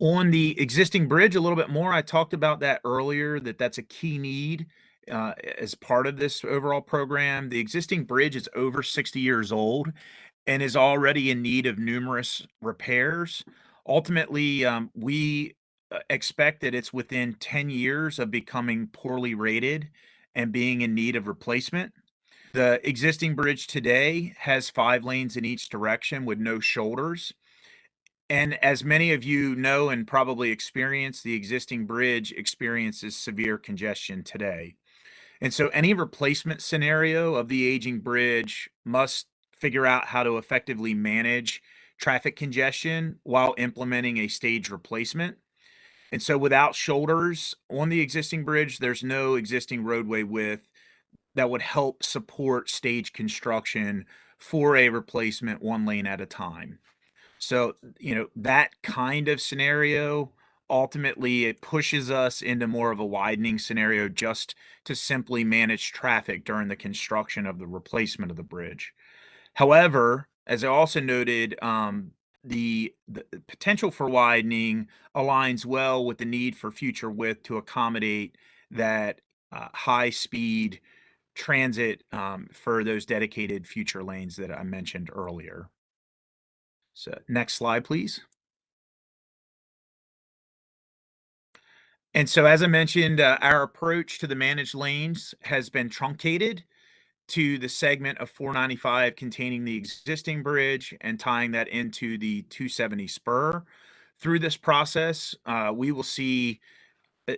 On the existing bridge, a little bit more. I talked about that earlier, that's a key need as part of this overall program. The existing bridge is over 60 years old and is already in need of numerous repairs. Ultimately, we expect that it's within 10 years of becoming poorly rated and being in need of replacement. The existing bridge today has 5 lanes in each direction with no shoulders. And as many of you know and probably experience, the existing bridge experiences severe congestion today. And so any replacement scenario of the aging bridge must figure out how to effectively manage traffic congestion while implementing a stage replacement. And so without shoulders on the existing bridge, there's no existing roadway width that would help support stage construction for a replacement one lane at a time. So, that kind of scenario, ultimately it pushes us into more of a widening scenario just to simply manage traffic during the construction of the replacement of the bridge. However, as I also noted, the potential for widening aligns well with the need for future width to accommodate that high speed transit for those dedicated future lanes that I mentioned earlier. So next slide, please. And so, as I mentioned, our approach to the managed lanes has been truncated to the segment of 495 containing the existing bridge and tying that into the 270 spur. Through this process, we will see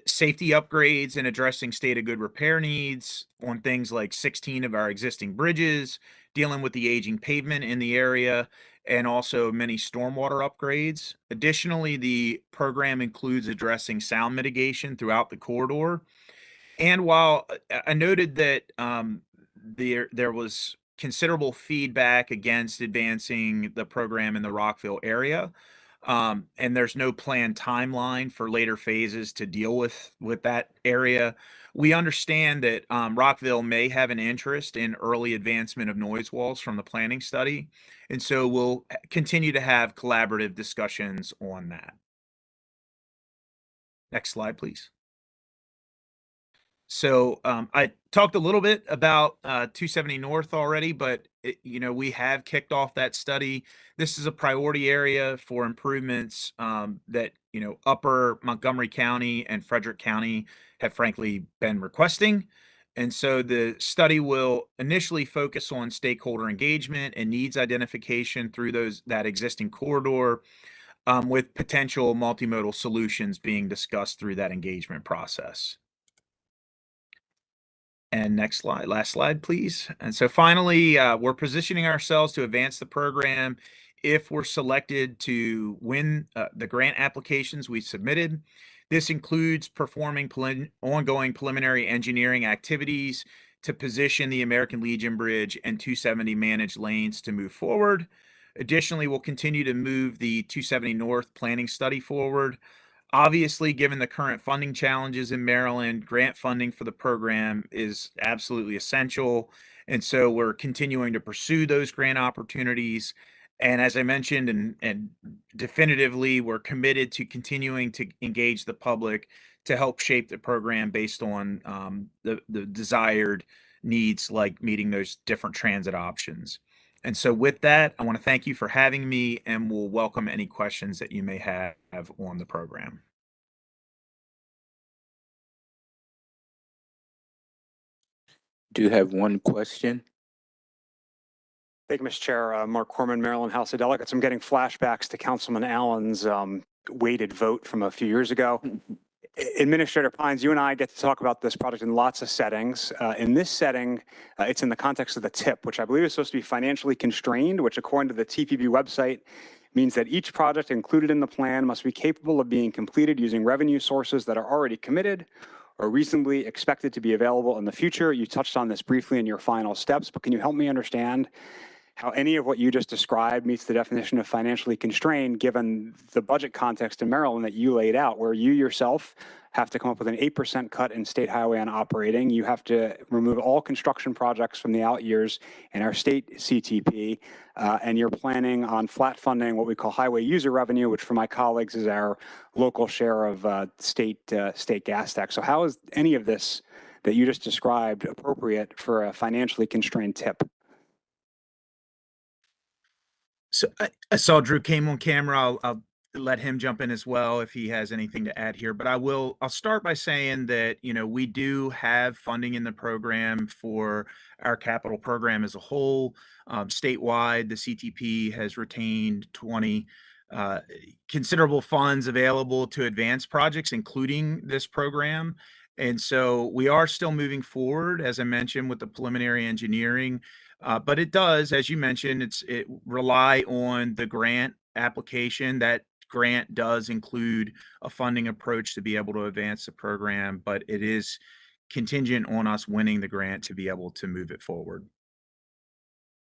safety upgrades and addressing state of good repair needs on things like 16 of our existing bridges, dealing with the aging pavement in the area, and also many stormwater upgrades. Additionally, the program includes addressing sound mitigation throughout the corridor. And while I noted that there was considerable feedback against advancing the program in the Rockville area, and there's no planned timeline for later phases to deal with that area, we understand that Rockville may have an interest in early advancement of noise walls from the planning study, and so we'll continue to have collaborative discussions on that. Next slide, please. So I talked a little bit about 270 North already, but we have kicked off that study. This is a priority area for improvements that Upper Montgomery County and Frederick County have frankly been requesting. And so the study will initially focus on stakeholder engagement and needs identification through that existing corridor, with potential multimodal solutions being discussed through that engagement process. And next slide, last slide, please. And so finally, we're positioning ourselves to advance the program if we're selected to win the grant applications we submitted. This includes performing ongoing preliminary engineering activities to position the American Legion Bridge and 270 managed lanes to move forward. Additionally, we'll continue to move the 270 North planning study forward. Obviously, given the current funding challenges in Maryland, grant funding for the program is absolutely essential. And so we're continuing to pursue those grant opportunities. And as I mentioned, and definitively, we're committed to continuing to engage the public to help shape the program based on the desired needs, like meeting those different transit options. And so with that, I want to thank you for having me, and we'll welcome any questions that you may have on the program.
Do have one question.
Thank you, Mr. Chair. Mark Corman, Maryland House of Delegates. I'm getting flashbacks to Councilman Allen's weighted vote from a few years ago. Administrator Pines, you and I get to talk about this project in lots of settings. In this setting, it's in the context of the TIP, which I believe is supposed to be financially constrained, which according to the TPB website means that each project included in the plan must be capable of being completed using revenue sources that are already committed or reasonably expected to be available in the future. You touched on this briefly in your final steps, but can you help me understand how any of what you just described meets the definition of financially constrained, given the budget context in Maryland that you laid out, where you yourself have to come up with an 8% cut in state highway on operating. You have to remove all construction projects from the out years in our state CTP, and you're planning on flat funding what we call highway user revenue, which for my colleagues is our local share of state gas tax. So how is any of this that you just described appropriate for a financially constrained TIP?
So I saw Drew came on camera. I'll let him jump in as well if he has anything to add here. But I'll start by saying that, we do have funding in the program for our capital program as a whole. Statewide, the CTP has retained 20 uh, considerable funds available to advance projects, including this program. And so we are still moving forward, as I mentioned, with the preliminary engineering. But it does, as you mentioned, it rely on the grant application. That grant does include a funding approach to be able to advance the program, but it is contingent on us winning the grant to be able to move it forward.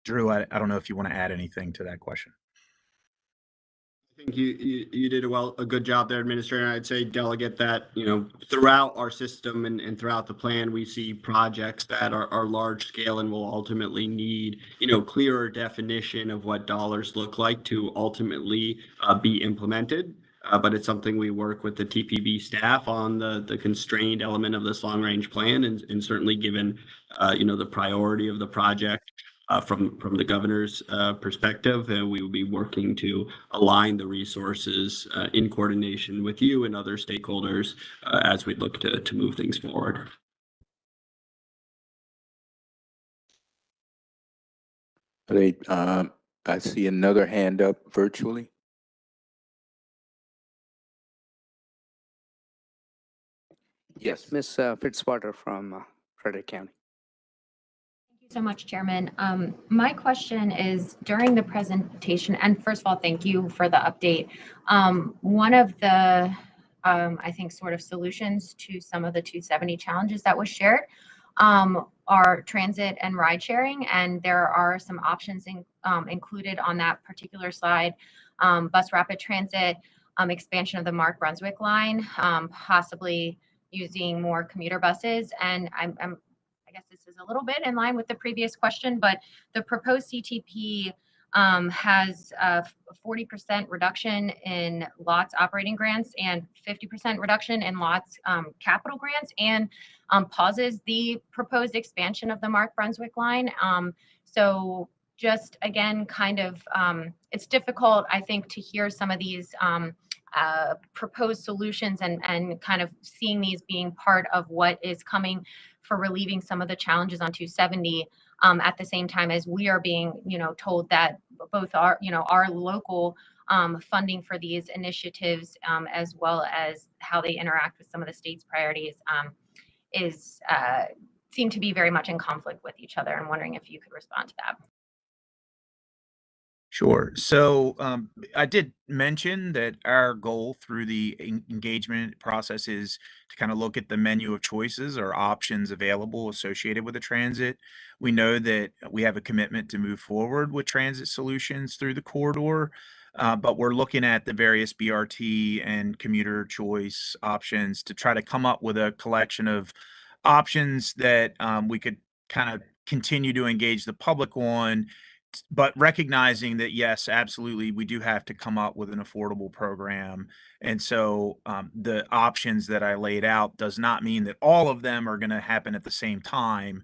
Drew, I don't know if you want to add anything to that question.
I think you did a good job there, Administrator. I'd say, Delegate, that throughout our system and throughout the plan, we see projects that are large scale and will ultimately need clearer definition of what dollars look like to ultimately be implemented. But it's something we work with the TPB staff on the constrained element of this long range plan, and certainly given the priority of the project. From the governor's perspective, we will be working to align the resources in coordination with you and other stakeholders as we look to move things forward.
I see another hand up virtually. Yes.
Ms. Fitzwater from Frederick County.
Thank you so much, Chairman. My question is, during the presentation, and first of all, thank you for the update. One of the, I think, sort of solutions to some of the 270 challenges that was shared are transit and ride sharing, and there are some options included on that particular slide. Bus rapid transit, expansion of the Mark Brunswick line, possibly using more commuter buses, and I guess this is a little bit in line with the previous question, but the proposed CTP has a 40% reduction in lots operating grants and 50% reduction in lots capital grants, and pauses the proposed expansion of the Mark Brunswick line. So just again, kind of, it's difficult, I think, to hear some of these proposed solutions and kind of seeing these being part of what is coming for relieving some of the challenges on 270 at the same time as we are being, told that both our local funding for these initiatives as well as how they interact with some of the state's priorities seem to be very much in conflict with each other. I'm wondering if you could respond to that.
Sure. So I did mention that our goal through the engagement process is to kind of look at the menu of choices or options available associated with the transit. We know that we have a commitment to move forward with transit solutions through the corridor, but we're looking at the various BRT and commuter choice options to try to come up with a collection of options that we could kind of continue to engage the public on, but recognizing that, yes, absolutely, we do have to come up with an affordable program. And so the options that I laid out does not mean that all of them are going to happen at the same time.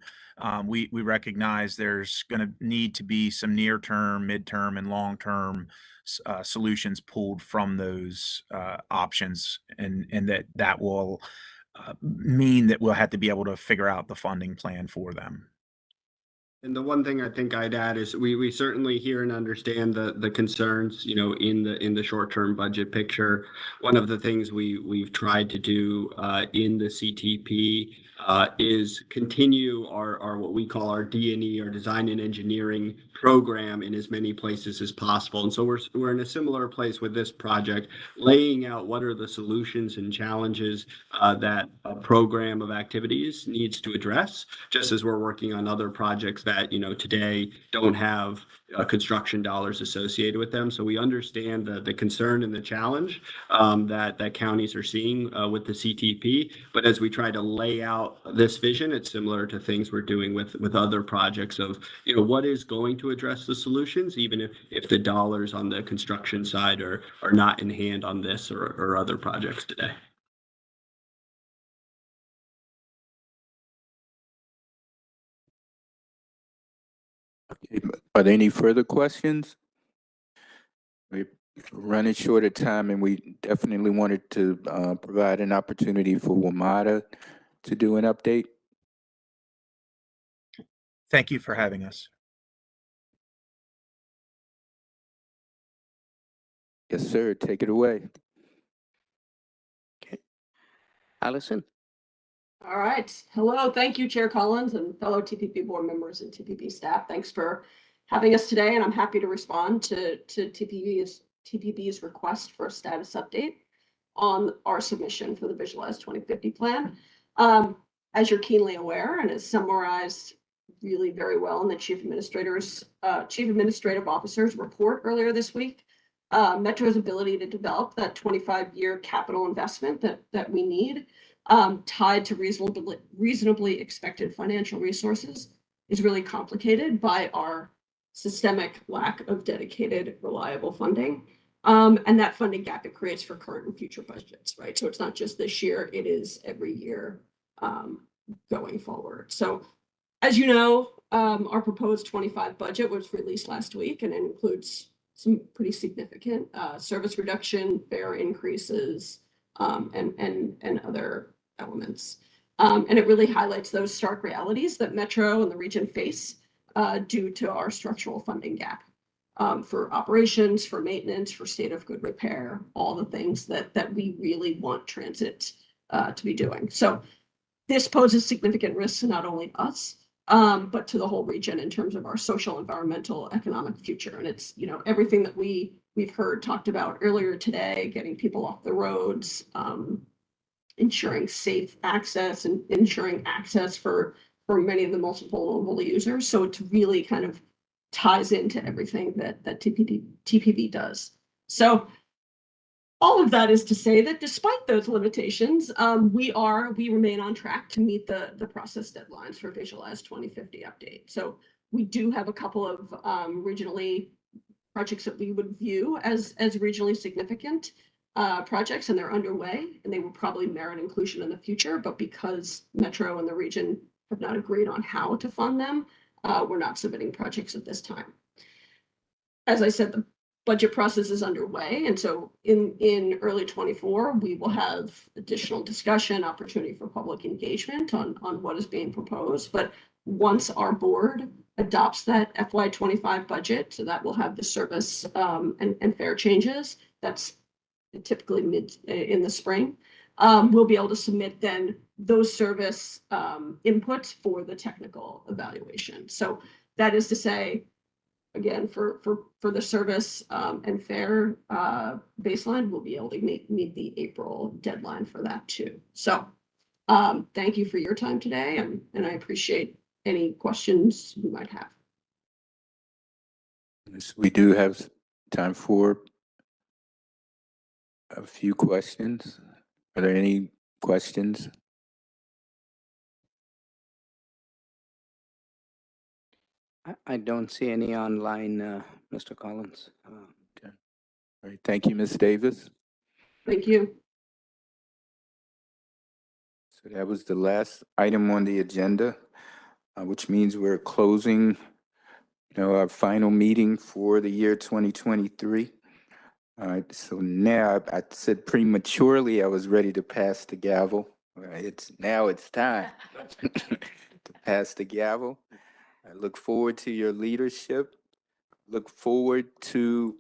We recognize there's going to need to be some near-term, mid-term, and long-term solutions pulled from those options, and that will mean that we'll have to be able to figure out the funding plan for them.
And the one thing I think I'd add is we certainly hear and understand the concerns, in the short-term budget picture. One of the things we've tried to do in the CTP is continue our what we call our D&E, our design and engineering program, in as many places as possible. And so we're in a similar place with this project, laying out what are the solutions and challenges that a program of activities needs to address, just as we're working on other projects that today don't have construction dollars associated with them. So we understand the concern and the challenge that counties are seeing with the CTP. But as we try to lay out this vision, it's similar to things we're doing with other projects of what is going to address the solutions, even if the dollars on the construction side are not in hand on this or other projects today.
Are there any further questions? We're running short of time, and we definitely wanted to provide an opportunity for WMATA to do an update.
Thank you for having us.
Yes, sir. Take it away.
Allison?
All right. Hello. Thank you, Chair Collins and fellow TPP board members and TPP staff. Thanks for having us today, and I'm happy to respond to TPP's request for a status update on our submission for the Visualize 2050 plan. As you're keenly aware, and as summarized really very well in the Chief Administrative Officer's report earlier this week, Metro's ability to develop that 25-year capital investment that we need, tied to reasonably expected financial resources, is really complicated by our systemic lack of dedicated, reliable funding. And that funding gap it creates for current and future budgets, right? So it's not just this year, it is every year going forward. So as you know, our proposed 25 budget was released last week, and it includes some pretty significant service reduction, fare increases, and other elements. And it really highlights those stark realities that Metro and the region face due to our structural funding gap for operations, for maintenance, for state of good repair, all the things that we really want transit to be doing. So this poses significant risks to not only us, but to the whole region in terms of our social, environmental, economic future. And it's, you know, everything that we've heard talked about earlier today, getting people off the roads, ensuring safe access and ensuring access for many of the most vulnerable users. So it really kind of ties into everything that TPB does. So all of that is to say that despite those limitations, we remain on track to meet the process deadlines for Visualize 2050 update. So we do have a couple of regionally projects that we would view as regionally significant projects, and they're underway, and they will probably merit inclusion in the future. But because Metro and the region have not agreed on how to fund them, we're not submitting projects at this time. As I said, the budget process is underway, and so in early 24, we will have additional discussion, opportunity for public engagement on what is being proposed. But once our board adopts that FY25 budget, so that will have the service and fare changes, that's typically in the spring, we'll be able to submit then those service inputs for the technical evaluation. So that is to say, again, for the service and fare baseline, we'll be able to meet the April deadline for that too. So thank you for your time today, and I appreciate any questions you might have.
Yes, we do have time for a few questions. Are there any questions?
I don't see any online, Mr. Collins.
Okay. All right. Thank you, Ms. Davis.
Thank you.
So that was the last item on the agenda, which means we're closing, our final meeting for the year 2023. All right. So now I said prematurely I was ready to pass the gavel. All right, it's time to pass the gavel. I look forward to your leadership. Look forward to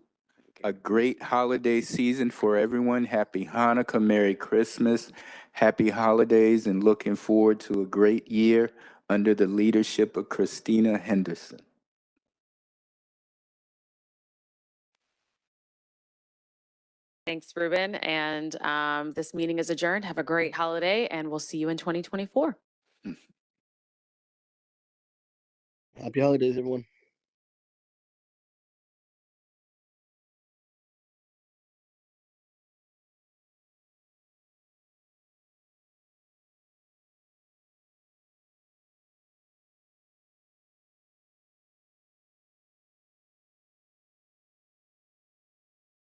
a great holiday season for everyone. Happy Hanukkah, Merry Christmas, happy holidays, and looking forward to a great year under the leadership of Christina Henderson.
Thanks, Ruben. And this meeting is adjourned. Have a great holiday, and we'll see you in 2024.
Happy holidays, everyone.